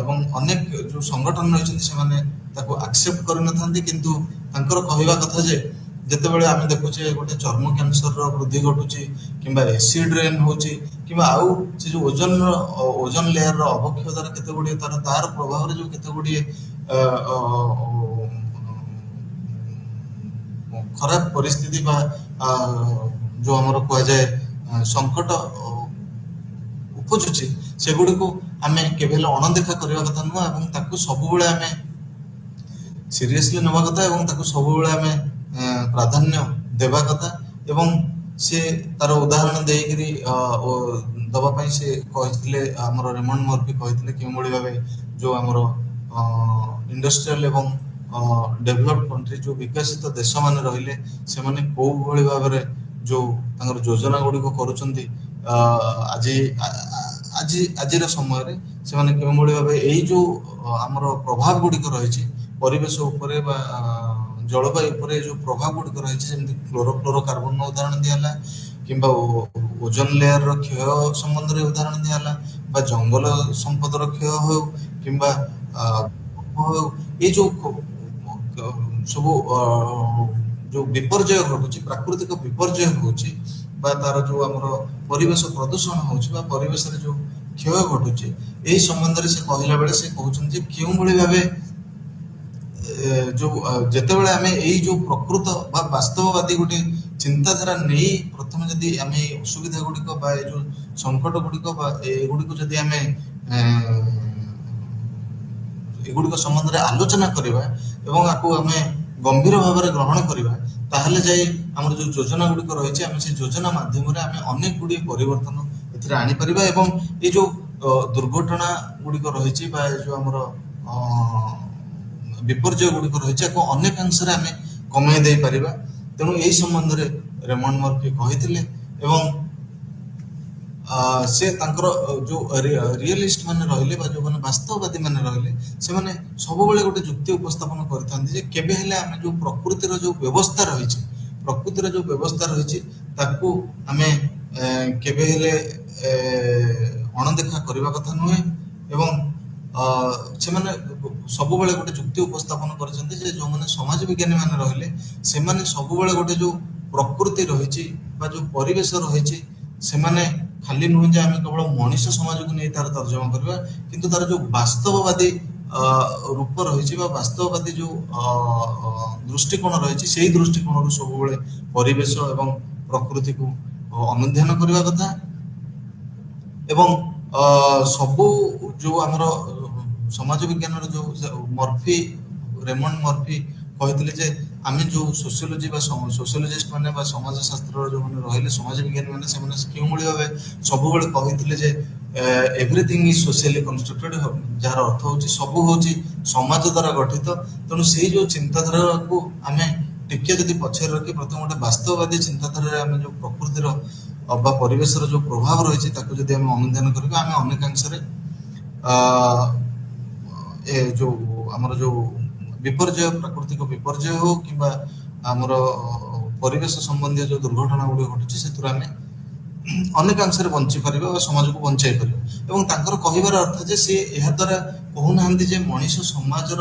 ଏବଂ ଅନେକ ଯୋଉ ସଂଗଠନ ରହିଛନ୍ତି ସେମାନେ ତାକୁ ଆକ୍ସେପ୍ଟ କରିନଥାନ୍ତି କିନ୍ତୁ ତାଙ୍କର କହିବା କଥା ଯେ ଯେତେବେଳେ ଆମେ ଦେଖୁଛେ ଗୋଟେ ଚର୍ମ କ୍ୟାନ୍ସରର ବୃଦ୍ଧି ଘଟୁଛି କିମ୍ବା ଏସିଡ ରେନ୍ ହଉଛି କିମ୍ବା ଆଉ ସେ ଯୋଉ ଓଜୋନ ଲେୟରର ଅବକ୍ଷୟତାର କେତେ ଗୁଡ଼ିଏ ତାର ପ୍ରଭାବରେ ଯୋଉ କେତେ ଗୁଡ଼ିଏ ଖରାପ ପରିସ୍ଥିତି ବା ଯୋଉ ଆମର କୁହାଯାଏ ସଙ୍କଟ ଉପୁଜୁଛି ସେଗୁଡ଼ିକୁ ଆମେ କେବେ ହେଲେ ଅଣଦେଖା କରିବା କଥା ନୁହଁ ଏବଂ ତାକୁ ସବୁବେଳେ ଆମେ ସିରିୟସଲି ନେବା କଥା ଏବଂ ତାକୁ ସବୁବେଳେ ଆମେ ପ୍ରାଧାନ୍ୟ ଦେବା କଥା ଏବଂ ସେ ତାର ଉଦାହରଣ ଦେଇକରି ଦେବା ପାଇଁ ସେ କହିଥିଲେ ଆମର ରେମଣ୍ଡ ମର୍ଫି କହିଥିଲେ କେଉଁଭଳି ଭାବେ ଯୋଉ ଆମର ଇଣ୍ଡଷ୍ଟ୍ରିଆଲ ଏବଂ ଡେଭଲପଡ କଣ୍ଟ୍ରି ଯୋଉ ବିକଶିତ ଦେଶମାନେ ରହିଲେ ସେମାନେ କୋଉଭଳି ଭାବରେ ଯୋଉ ତାଙ୍କର ଯୋଜନା ଗୁଡ଼ିକ କରୁଛନ୍ତି ଆଜିର ସମୟରେ ସେମାନେ କେଉଁଭଳି ଭାବେ ଏଇ ଯୋଉ ଆମର ପ୍ରଭାବ ଗୁଡ଼ିକ ରହିଛି ପରିବେଶ ଉପରେ ବା ଜଳବାୟୁ ଉପରେ ଯୋଉ ପ୍ରଭାବ ଗୁଡ଼ିକ ରହିଛି ଯେମିତି କ୍ଲୋରୋଫ୍ଲୋରୋ କାର୍ବନ ଉଦାହରଣ ଦିଆହେଲା କିମ୍ବା ଓଜୋନ ଲେୟରର କ୍ଷୟ ସମ୍ବନ୍ଧରେ ଉଦାହରଣ ଦିଆହେଲା ବା ଜଙ୍ଗଲ ସମ୍ପଦର କ୍ଷୟ ହଉ କିମ୍ବା ଏଇ ଯୋଉ ସବୁ ଯୋଉ ବିପର୍ଯ୍ୟୟ ଘଟୁଛି ପ୍ରାକୃତିକ ବିପର୍ଯ୍ୟୟ ହଉଛି ବା ତାର ଯୋଉ ଆମର ପରିବେଶ ପ୍ରଦୂଷଣ ହଉଛି ବା ପରିବେଶରେ ଯୋଉ କ୍ଷୟ ଘଟୁଛି ଏହି ସମ୍ବନ୍ଧରେ ସେ କହିଲା ବେଳେ ସେ କହୁଛନ୍ତି ଯେ କେଉଁଭଳି ଭାବେ ଯୋଉ ଯେତେବେଳେ ଆମେ ଏଇ ଯୋଉ ପ୍ରକୃତ ବା ବାସ୍ତବବାଦୀ ଗୋଟେ ଚିନ୍ତାଧାରା ନେଇ ପ୍ରଥମେ ଯଦି ଆମେ ଏଇ ଅସୁବିଧା ଗୁଡ଼ିକ ବା ଏଇ ଯୋଉ ସଙ୍କଟ ଗୁଡ଼ିକ ବା ଏଗୁଡ଼ିକୁ ଯଦି ଆମେ ଏଗୁଡ଼ିକ ସମ୍ବନ୍ଧରେ ଆଲୋଚନା କରିବା ଏବଂ ଆକୁ ଆମେ ଗମ୍ଭୀର ଭାବରେ ଗ୍ରହଣ କରିବା ତାହେଲେ ଯାଇ ଆମର ଯୋଉ ଯୋଜନା ଗୁଡ଼ିକ ରହିଛି ଆମେ ସେଇ ଯୋଜନା ମାଧ୍ୟମରେ ଆମେ ଅନେକ ଗୁଡ଼ିଏ ପରିବର୍ତ୍ତନ ଏଥିରେ ଆଣିପାରିବା ଏବଂ ଏଇ ଯୋଉ ଦୁର୍ଘଟଣା ଗୁଡ଼ିକ ରହିଛି ବା ଏ ଯୋଉ ଆମର ବିପର୍ଯ୍ୟୟ ଗୁଡ଼ିକ ରହିଛି ଆକୁ ଅନେକାଂଶରେ ଆମେ କମାଇ ଦେଇପାରିବା। ତେଣୁ ଏହି ସମ୍ବନ୍ଧରେ ରେମଣ୍ଡ ମର୍ଫି କହିଥିଲେ ଏବଂ ସେ ତାଙ୍କର ଯୋଉ ରିଏଲିଷ୍ଟ ମାନେ ରହିଲେ ବା ଯୋଉମାନେ ବାସ୍ତବବାଦୀ ମାନେ ରହିଲେ ସେମାନେ ସବୁବେଳେ ଗୋଟେ ଯୁକ୍ତି ଉପସ୍ଥାପନ କରିଥାନ୍ତି ଯେ କେବେ ହେଲେ ଆମେ ଯୋଉ ପ୍ରକୃତିର ଯୋଉ ବ୍ୟବସ୍ଥା ରହିଛି ତାକୁ ଆମେ କେବେ ହେଲେ ଅଣଦେଖା କରିବା କଥା ନୁହେଁ ଏବଂ ସେମାନେ ସବୁବେଳେ ଗୋଟେ ଯୁକ୍ତି ଉପସ୍ଥାପନ କରିଛନ୍ତି ଯେ ଯୋଉମାନେ ସମାଜ ବିଜ୍ଞାନୀ ମାନେ ରହିଲେ ସେମାନେ ସବୁବେଳେ ଗୋଟେ ଯୋଉ ପ୍ରକୃତି ରହିଛି ବା ଯୋଉ ପରିବେଶ ରହିଛି ସେମାନେ ଖାଲି ନୁହେଁ ଯେ ଆମେ କେବଳ ମଣିଷ ସମାଜକୁ ନେଇ ତାର ତର୍ଜମା କରିବା କିନ୍ତୁ ତାର ଯୋଉ ବାସ୍ତବବାଦୀ ରୂପ ରହିଛି ବା ବାସ୍ତବବାଦୀ ଯୋଉ ଦୃଷ୍ଟିକୋଣ ରହିଛି ସେଇ ଦୃଷ୍ଟିକୋଣରୁ ସବୁବେଳେ ପରିବେଶ ଏବଂ ପ୍ରକୃତିକୁ ଅନୁଧ୍ୟାନ କରିବା କଥା। ଏବଂ ସବୁ ଯୋଉ ଆମର ସମାଜ ବିଜ୍ଞାନର ଯୋଉ ରେମଣ୍ଡ ମର୍ଫି କହିଥିଲେ ଯେ ଆମେ ଯୋଉ ସୋସିଓଲୋଜି ବା ସୋସିଓଲୋଜିଷ୍ଟ ମାନେ ବା ସମାଜ ଶାସ୍ତ୍ରର ଯୋଉମାନେ ରହିଲେ ସମାଜ ବିଜ୍ଞାନୀ ମାନେ ସେମାନେ କେଉଁଭଳି ଭାବେ ସବୁବେଳେ କହିଥିଲେ ଯେ ଏଭ୍ରିଥିଙ୍ଗ ଇଜ ସୋସିଆଲି କନଷ୍ଟ୍ରକ୍ଟେଡ, ଯାହାର ଅର୍ଥ ହଉଛି ସବୁ ହଉଛି ସମାଜ ଦ୍ୱାରା ଗଠିତ। ତେଣୁ ସେଇ ଯୋଉ ଚିନ୍ତାଧାରାକୁ ଆମେ ଟିକେ ଯଦି ପଛରେ ରଖି ପ୍ରଥମେ ଗୋଟେ ବାସ୍ତବବାଦୀ ଚିନ୍ତାଧାରାରେ ଆମେ ଯୋଉ ପ୍ରକୃତିର ବା ପରିବେଶର ଯୋଉ ପ୍ରଭାବ ରହିଛି ତାକୁ ଯଦି ଆମେ ଅନୁଧ୍ୟାନ କରିବା ଆମେ ଅନେକାଂଶରେ ଏ ଯୋଉ ଆମର ଯୋଉ ବିପର୍ଯ୍ୟୟ ପ୍ରାକୃତିକ ବିପର୍ଯ୍ୟୟ ହଉ କିମ୍ବା ଆମର ପରିବେଶ ସମ୍ବନ୍ଧୀୟ ଯୋଉ ଦୁର୍ଘଟଣା ଗୁଡ଼ିକ ଘଟୁଛି ସେଥିରୁ ଆମେ ଅନେକାଂଶରେ ବଞ୍ଚି ପାରିବା ବା ସମାଜକୁ ବଞ୍ଚାଇ ପାରିବା। ଏବଂ ତାଙ୍କର କହିବାର ଅର୍ଥ ଯେ ସେ ଏହା ଦ୍ୱାରା କହୁନାହାନ୍ତି ଯେ ମଣିଷ ସମାଜର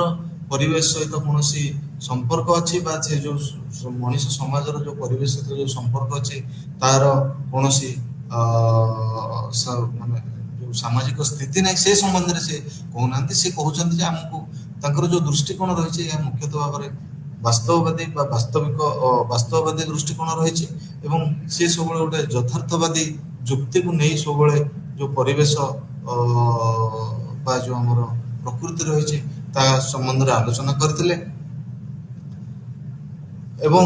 ପରିବେଶ ସହିତ କୌଣସି ସମ୍ପର୍କ ଅଛି ବା ସେ ଯୋଉ ମଣିଷ ସମାଜର ଯୋଉ ପରିବେଶ ସହିତ ଯୋଉ ସମ୍ପର୍କ ଅଛି ତାର କୌଣସି ମାନେ ଯୋଉ ସାମାଜିକ ସ୍ଥିତି ନାହିଁ ସେ ସମ୍ବନ୍ଧରେ ସେ କହୁନାହାନ୍ତି। ସେ କହୁଛନ୍ତି ଯେ ଆମକୁ ତାଙ୍କର ଯୋଉ ଦୃଷ୍ଟିକୋଣ ରହିଛି ଏହା ମୁଖ୍ୟତଃ ଭାବରେ ବାସ୍ତବବାଦୀ ବା ବାସ୍ତବବାଦୀ ଦୃଷ୍ଟିକୋଣ ରହିଛି ଏବଂ ସେ ସବୁବେଳେ ଗୋଟେ ଯଥାର୍ଥବାଦୀ ଯୁକ୍ତିକୁ ନେଇ ସବୁବେଳେ ଯୋଉ ପରିବେଶ ବା ଯୋଉ ଆମର ପ୍ରକୃତି ରହିଛି ତା ସମ୍ବନ୍ଧରେ ଆଲୋଚନା କରିଥିଲେ। ଏବଂ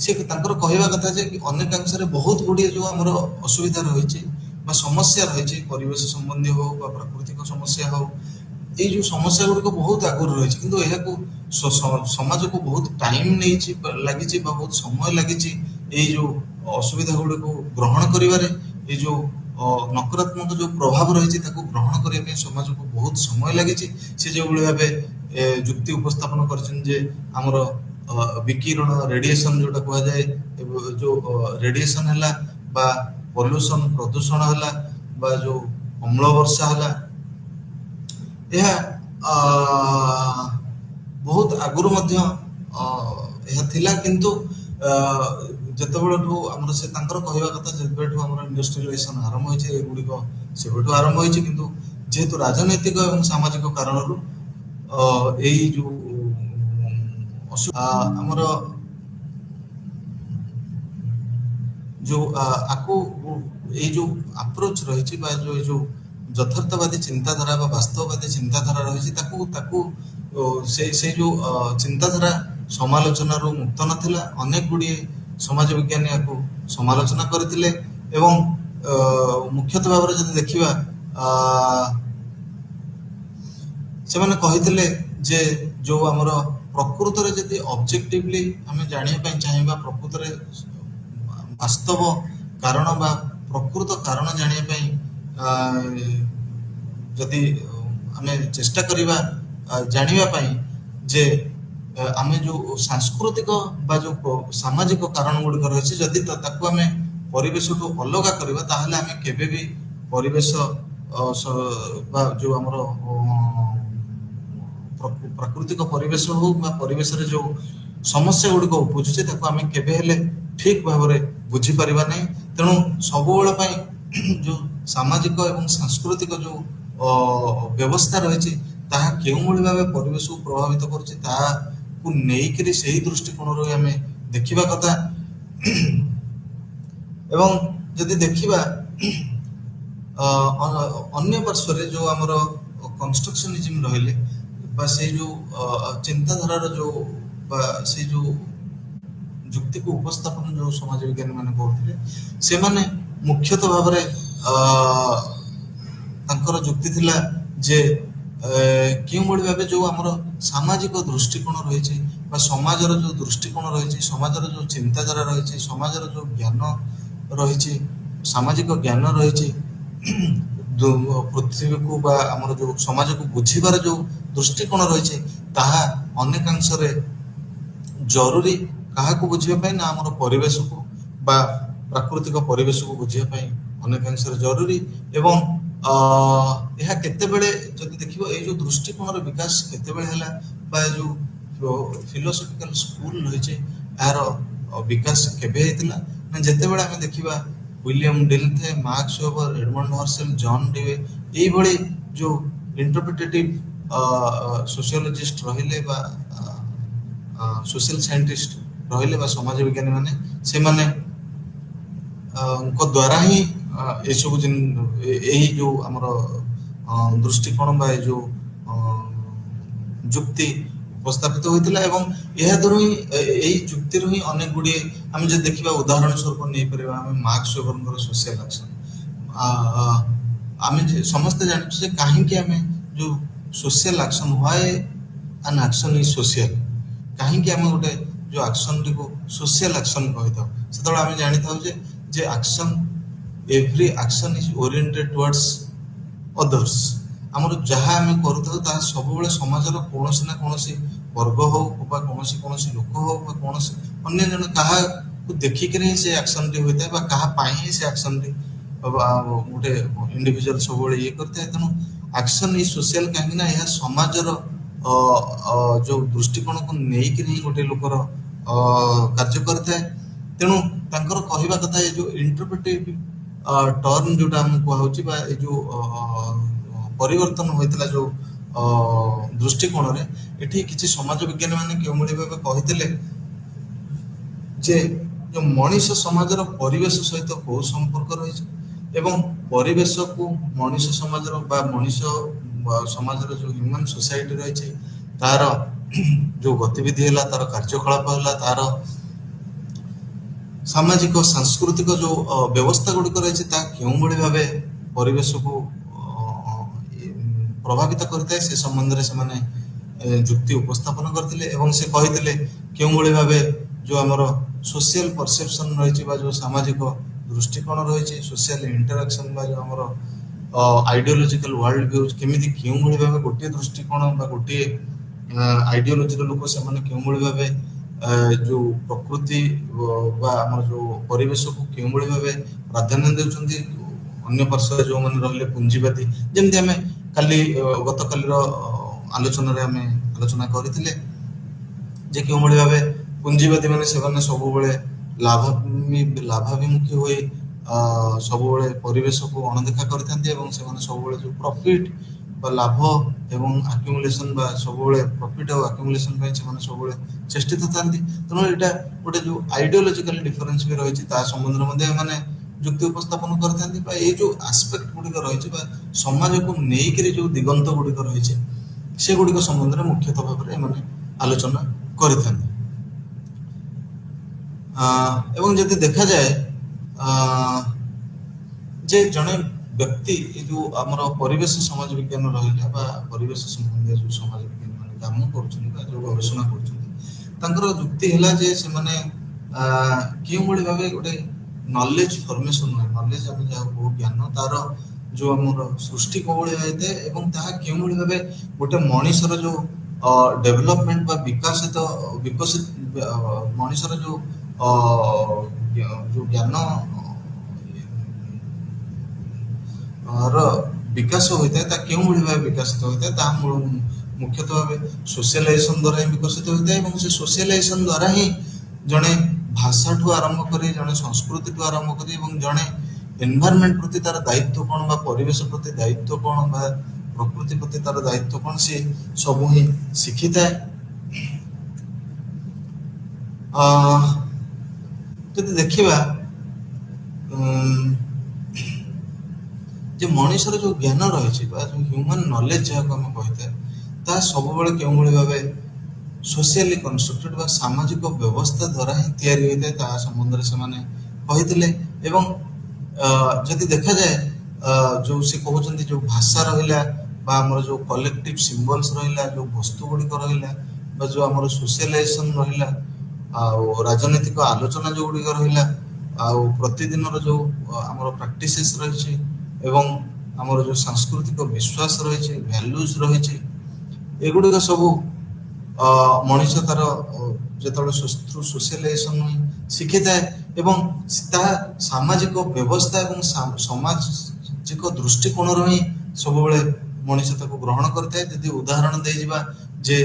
ସେ ତାଙ୍କର କହିବା କଥା ଯେ ଅନେକାଂଶରେ ବହୁତ ଗୁଡ଼ିଏ ଯୋଉ ଆମର ଅସୁବିଧା ରହିଛି ବା ସମସ୍ୟା ରହିଛି ପରିବେଶ ସମ୍ବନ୍ଧୀୟ ହଉ ବା ପ୍ରାକୃତିକ ସମସ୍ୟା ହଉ, ଏଇ ଯୋଉ ସମସ୍ୟା ଗୁଡ଼ିକ ବହୁତ ଆଗରୁ ରହିଛି କିନ୍ତୁ ଏହାକୁ ସମାଜକୁ ବହୁତ ଟାଇମ ଲାଗିଛି ବା ବହୁତ ସମୟ ଲାଗିଛି ଏଇ ଯୋଉ ଅସୁବିଧା ଗୁଡ଼ିକୁ ଗ୍ରହଣ କରିବାରେ। ଏଇ ଯୋଉ ନକାରାତ୍ମକ ଯୋଉ ପ୍ରଭାବ ରହିଛି ତାକୁ ଗ୍ରହଣ କରିବା ପାଇଁ ସମାଜକୁ ବହୁତ ସମୟ ଲାଗିଛି। ସେ ଯେଉଁଭଳି ଭାବେ ଯୁକ୍ତି ଉପସ୍ଥାପନ କରିଛନ୍ତି ଯେ ଆମର ବିକିରଣ ରେଡିଏସନ ଯୋଉଟା କୁହାଯାଏ, ଯୋଉ ରେଡିଏସନ ହେଲା ବା ପଲ୍ୟୁସନ ପ୍ରଦୂଷଣ ହେଲା ବା ଯୋଉ ଅମ୍ଳ ବର୍ଷା ହେଲା, ଏହା ବହୁତ ଆଗରୁ ମଧ୍ୟ ଏହା ଥିଲା କିନ୍ତୁ ଯେତେବେଳଠୁ ଆମର ସେ ତାଙ୍କର କହିବା କଥା ଯେବେଠୁ ଆମର ଇଣ୍ଡଷ୍ଟ୍ରିଆଲାଇଜେସନ ଆରମ୍ଭ ହୋଇଛି ଏଗୁଡିକ ସେବେଠୁ ଆରମ୍ଭ ହୋଇଛି କିନ୍ତୁ ଯେହେତୁ ରାଜନୈତିକ ଏବଂ ସାମାଜିକ କାରଣରୁ ଏଇ ଯୋଉ ଆମର ଯୋଉ ଆକୁ ଏଇ ଯୋଉ ଆପ୍ରୋଚ ରହିଛି ବା ଯୋଉ ଏଇ ଯୋଉ ଯଥାର୍ଥବାଦୀ ଚିନ୍ତାଧାରା ବା ବାସ୍ତବବାଦୀ ଚିନ୍ତାଧାରା ରହିଛି ତାକୁ ସେଇ ଯୋଉ ଚିନ୍ତାଧାରା ସମାଲୋଚନାରୁ ମୁକ୍ତ ନଥିଲା। ଅନେକ ଗୁଡ଼ିଏ ସମାଜ ବିଜ୍ଞାନୀ ଏହାକୁ ସମାଲୋଚନା କରିଥିଲେ ଏବଂ ମୁଖ୍ୟତଃ ଭାବରେ ଯଦି ଦେଖିବା ସେମାନେ କହିଥିଲେ ଯେ ଯୋଉ ଆମର ପ୍ରକୃତରେ ଯଦି ଅବଜେକ୍ଟିଭଲି ଆମେ ଜାଣିବା ପାଇଁ ଚାହିଁବା ପ୍ରକୃତରେ ବାସ୍ତବ କାରଣ ବା ପ୍ରକୃତ କାରଣ ଜାଣିବା ପାଇଁ ଯଦି ଆମେ ଚେଷ୍ଟା କରିବା ଜାଣିବା ପାଇଁ ଯେ ଆମେ ଯୋଉ ସାଂସ୍କୃତିକ ବା ଯୋଉ ସାମାଜିକ କାରଣ ଗୁଡ଼ିକ ରହିଛି ଯଦି ତାକୁ ଆମେ ପରିବେଶଠୁ ଅଲଗା କରିବା ତାହେଲେ ଆମେ କେବେ ବି ପରିବେଶ ବା ଯୋଉ ଆମର ପ୍ରାକୃତିକ ପରିବେଶ ହଉ ବା ପରିବେଶରେ ଯୋଉ ସମସ୍ୟା ଗୁଡ଼ିକ ଉପୁଜୁଛି ତାକୁ ଆମେ କେବେ ହେଲେ ଠିକ ଭାବରେ ବୁଝିପାରିବା ନାହିଁ। ତେଣୁ ସବୁବେଳ ପାଇଁ ଯୋଉ ସାମାଜିକ ଏବଂ ସାଂସ୍କୃତିକ ଯୋଉ ବ୍ୟବସ୍ଥା ରହିଛି ତାହା କେଉଁଭଳି ଭାବେ ପରିବେଶକୁ ପ୍ରଭାବିତ କରୁଛି ତାହାକୁ ନେଇକରି ସେହି ଦୃଷ୍ଟିକୋଣରୁ ଆମେ ଦେଖିବା କଥା। ଏବଂ ଯଦି ଦେଖିବା ଅନ୍ୟ ପାର୍ଶ୍ୱରେ ଯୋଉ ଆମର କନଷ୍ଟ୍ରକ୍ସନିଜିମ ରହିଲେ ବା ସେଇ ଯୋଉ ଚିନ୍ତାଧାରାର ଯୋଉ ବା ସେଇ ଯୋଉ ଯୁକ୍ତିକୁ ଉପସ୍ଥାପନ ଯୋଉ ସମାଜ ବିଜ୍ଞାନୀ ମାନେ କରୁଥିଲେ ସେମାନେ ମୁଖ୍ୟତଃ ଭାବରେ ତାଙ୍କର ଯୁକ୍ତି ଥିଲା ଯେ କେଉଁଭଳି ଭାବେ ଯୋଉ ଆମର ସାମାଜିକ ଦୃଷ୍ଟିକୋଣ ରହିଛି ବା ସମାଜର ଯୋଉ ଦୃଷ୍ଟିକୋଣ ରହିଛି, ସମାଜର ଯୋଉ ଚିନ୍ତାଧାରା ରହିଛି, ସମାଜର ଯୋଉ ଜ୍ଞାନ ରହିଛି, ସାମାଜିକ ଜ୍ଞାନ ରହିଛି, ପୃଥିବୀକୁ ବା ଆମର ଯୋଉ ସମାଜକୁ ବୁଝିବାର ଯୋଉ ଦୃଷ୍ଟିକୋଣ ରହିଛି ତାହା ଅନେକାଂଶରେ ଜରୁରୀ। କାହାକୁ ବୁଝିବା ପାଇଁ ନା ଆମର ପରିବେଶକୁ ବା ପ୍ରାକୃତିକ ପରିବେଶକୁ ବୁଝିବା ପାଇଁ ଅନେକାଂଶରେ ଜରୁରୀ। ଏବଂ ଏହା କେତେବେଳେ ଯଦି ଦେଖିବ ଏଇ ଯୋଉ ଦୃଷ୍ଟିକୋଣର ବିକାଶ କେତେବେଳେ ହେଲା ବା ଯୋଉ ଫିଲୋସଫିକାଲ ସ୍କୁଲ ରହିଛି ଏହାର ବିକାଶ କେବେ ହେଇଥିଲା ନା ଯେତେବେଳେ ଆମେ ଦେଖିବା William Dilthey, Max Weber, Edmund Husserl, John Dewey ଏଇଭଳି ଯୋଉ इंटरप्रिटेटिव सोशियोलॉजिस्ट रहिले बा सोशल साइंटिस्ट रहिले बा समाज विज्ञानी माने से माने उनको द्वारा ही ए सब जिन एही जो हमर दृष्टिकोण बा जो जुक्ति उपस्थापित होइतिला एवं यह द्वारा ही एही जुक्ति रो ही अनेक गुडी हम जे देखिबा उदाहरण स्वरूप नै परिबा हम मार्क्स वेबरଙ୍କର सोशल एक्शन आमे समस्त जानि जे काहे कि हमें जो social action why an action is social काहे कि हम गोटे जो एक्शन को सोशल एक्शन कहता सेतबे हम जानि थाउ जे action every action is oriented towards others हमर जहाँ आम कर सब समाज कौन ना कौन वर्ग हो कौन लोक हो कौन अन्य जन क्या देखिक से एक्शन टी होता है क्या से एक्शन टी गोटे इंडिविजुअल सब ये करता है तेणु एक्शन इज सोशल कहीं यह समाज जो दृष्टिकोण को लेकिन गोटे लोकर कार्य करता है तेणु तांकर कहवा कथा ये जो इंटरप्रिटेटिव टर्म जोटा हम कहूँ जो परिवर्तन होता जो दृष्टिकोण रे एठी किछि समाज विज्ञानी माने केउ भली भाबे कहितले जे जो मनुष्य समाजर परिवेश सहित को संपर्क रही एवं परिवेश को मनुष्य समाजर बा मनुष्य समाजर जो ह्यूमन सोसाइटी रही तार जो गतिविधि है तार कार्यकलाप है तार सामाजिक सांस्कृतिक जो व्यवस्था गुड़िक रही क्यों भली भाबे परिवेश को प्रभावित करता है से संबंध में से जुक्ति उपस्थापन करते एवं से कही क्यों भली भाबे जो आमर सोशल परसेप्शन रही जो सामाजिक दृष्टिकोण रही सोशल इंटरैक्शन बा जो आमर आइडियोलॉजिकल वर्ल्ड व्यू केमिति क्यों भली भाबे गोटे दृष्टिकोण बा गोटे आइडियोलॉजी लोक से माने क्यों भली भाबे जो प्रकृति बा आमर जो परिवेश को क्यों भली भाबे प्राधान्य देउछन्ती अन्य पार्श्व जो माने रहले पूंजीवादी जेमति हमें काली गत कालीर आलोचना रे हमें आलोचना करथिले जे क्यों भली भाबे पूंजीवादी माने सेबने सब बेले लाभाभिमुखी होई सब बेले परिवेश को अणदेखा करथांती एवं सेबने सब बेले जो प्रॉफिट बा लाभ एवं एक्युमुलेशन बा सब बेले प्रॉफिट और एक्युमुलेशन पय सेबने सब बेले चेष्टित थांती तनो एटा गोटे जो आइडियोलॉजिकल डिफरेंस भी रही ता संबंध मध्ये माने जुक्ति उपस्थापन करथांती बा ए जो एस्पेक्ट गुडिक रही बा समाज को नेइकरी जो दिगंत गुडिक रही से गुडिक संबंध में मुख्यतः भाव में माने आलोचना करथांती एवं जदि देखा जाए जे जने व्यक्ति जो आमर परिवेश समाज विज्ञान रहिला बा परिवेश संबंधी जो समाज विज्ञान माने काम करछन बा जो गवेषणा करछन तांकर जुक्ति हैला जे से माने केउ बडी भाबे गोटे नॉलेज फॉर्मेशन है नॉलेज हम जा को ज्ञान तार जो हमर सृष्टि कोबळे होते एवं ताहा केउ बडी भाबे गोटे मनुष्यर जो डेवलपमेंट बा विकसित मनुष्यर जो ज्ञान विकास होता है क्यों भली भाव विकसित होता है मूल मुख्यतः भाव सोशलाइजेशन द्वारा ही विकसित होता है और से सोशलाइजेशन द्वारा ही जड़े भाषा ठू आरंभ कर जड़े संस्कृति ठू आरंभ कर जड़े एनवायरनमेंट प्रति तार दायित्व कौन बा परिवेश प्रति दायित्व कौन बा प्रकृति प्रति तार दायित्व कौन सी सब ही शिखी था जब देखा जे मनुष्यर जो ज्ञान रही ह्यूमन नॉलेज जहाँ आम कही सब क्यों भाव सोशली कंस्ट्रक्टेड बा सामाजिक व्यवस्था द्वारा ही तैयारी होता है संबंध में से एवं जदि देखा जाए जो से कहते जो भाषा रहा जो कलेक्टिव सिंबल्स रहा जो वस्तु गुड़िक रहा जो आम सोशलाइजेशन रहा राजनीतिक आलोचना जो गुड़िक रहा प्रतिदिन जो आम प्रैक्टिसेस रही एवं आमर जो सांस्कृतिक विश्वास रही वैल्यूज रही एगुड़िक सब मनुष्य तार जो सोशलाइजेशन शिखी थाए एवं सामाजिक व्यवस्था एवं सामाजिक दृष्टिकोण ही सब मनुष्य ग्रहण करता है यदि उदाहरण दे जिबा जे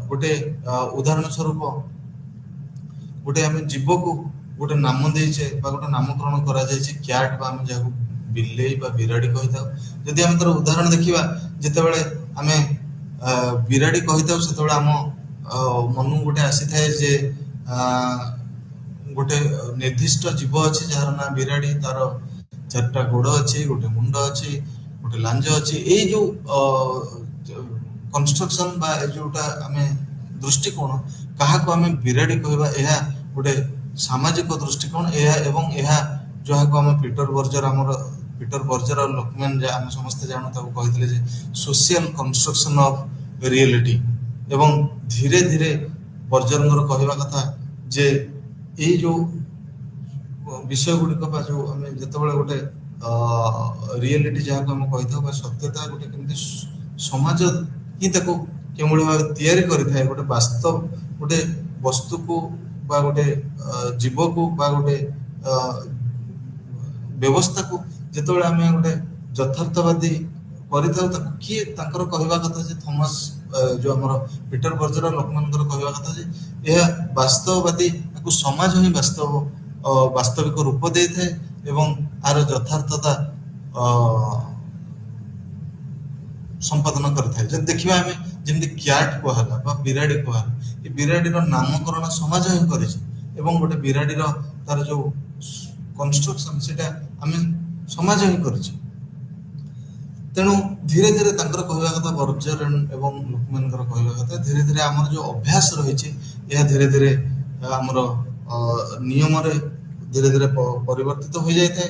गोटे उदाहरण स्वरूप गोटे आम जीव को गोटे नाम देचे गोटे नामकरण करा जायछि क्याट बा हम जाको ବିଲେଇ ବା ବିରାଡ଼ି କହିଥାଉ। ଯଦି ଆମେ ତାର ଉଦାହରଣ ଦେଖିବା, ଯେତେବେଳେ ଆମେ ବିରାଡ଼ି କହିଥାଉ ସେତେବେଳେ ଆମ ମନକୁ ଗୋଟେ ଆସିଥାଏ ଯେ ଗୋଟେ ନିର୍ଦ୍ଦିଷ୍ଟ ଜୀବ ଅଛି ଯାହାର ନାଁ ବିରାଡ଼ି, ତାର 4ଟା ଗୋଡ଼ ଅଛି, ଗୋଟେ ମୁଣ୍ଡ ଅଛି, ଗୋଟେ ଲାଞ୍ଜ ଅଛି। ଏଇ ଯୋଉ କନଷ୍ଟ୍ରକ୍ସନ ବା ଏ ଯୋଉଟା ଆମେ ଦୃଷ୍ଟିକୋଣ, କାହାକୁ ଆମେ ବିରାଡ଼ି କହିବା, ଏହା ଗୋଟେ ସାମାଜିକ ଦୃଷ୍ଟିକୋଣ। ଏହା ଏବଂ ଏହା ଯାହାକୁ ଆମେ ପିଟର ବର୍ଜର ଆଉ ଲୋକମ୍ୟାନ୍ ଆମେ ସମସ୍ତେ ଜାଣୁ, ତାକୁ କହିଥିଲେ ଯେ ସୋସିଆଲ କନଷ୍ଟ୍ରକ୍ସନ ଅଫ ରିଏଲିଟି। ଏବଂ ଧୀରେ ଧୀରେ ବର୍ଜରଙ୍କର କହିବା କଥା ଯେ ଏଇ ଯୋଉ ବିଷୟ ଗୁଡ଼ିକ ବା ଯୋଉ ଆମେ ଯେତେବେଳେ ଗୋଟେ ରିଏଲିଟି ଯାହାକୁ ଆମେ କହିଥାଉ ବା ସତ୍ୟତା, ଗୋଟେ କେମିତି ସମାଜ ହିଁ ତାକୁ କେଉଁଭଳି ଭାବେ ତିଆରି କରିଥାଏ, ଗୋଟେ ବାସ୍ତବ ଗୋଟେ ବସ୍ତୁକୁ ବା ଗୋଟେ ଜୀବକୁ ବା ଗୋଟେ ବ୍ୟବସ୍ଥାକୁ ଯେତେବେଳେ ଆମେ ଗୋଟେ ଯଥାର୍ଥବାଦୀ କରିଥାଉ, ତାକୁ କିଏ ତାଙ୍କର କହିବା କଥା ଯେ ଥମାସ ଯୋଉ ଆମର ପିଟର ବର୍ଜର ଲୋକମାନଙ୍କର କହିବା କଥା ଯେ ଏହା ବାସ୍ତବବାଦୀ, ତାକୁ ସମାଜ ହିଁ ବାସ୍ତବିକ ରୂପ ଦେଇଥାଏ ଏବଂ ଆର ଯଥାର୍ଥତା ସମ୍ପାଦନ କରିଥାଏ। ଯଦି ଦେଖିବା ଆମେ ଯେମିତି କ୍ୟାଟ୍ କୁହାହେଲା ବା ବିରାଡ଼ି କୁହାହେଲା, ଏ ବିରାଡ଼ିର ନାମକରଣ ସମାଜ ହିଁ କରିଛି ଏବଂ ଗୋଟେ ବିରାଡ଼ିର ତାର ଯୋଉ କନଷ୍ଟ୍ରକ୍ସନ ସେଇଟା ଆମେ ସମାଜ ହିଁ କରିଛି। ତେଣୁ ଧୀରେ ଧୀରେ ତାଙ୍କର କହିବା କଥା, ବର୍ଜର ଏବଂ ଲୋକମାନଙ୍କର କହିବା କଥା, ଧୀରେ ଧୀରେ ଆମର ଯୋଉ ଅଭ୍ୟାସ ରହିଛି ଏହା ଧୀରେ ଧୀରେ ଆମର ନିୟମରେ ଧୀରେ ଧୀରେ ପରିବର୍ତ୍ତିତ ହୋଇଯାଇଥାଏ।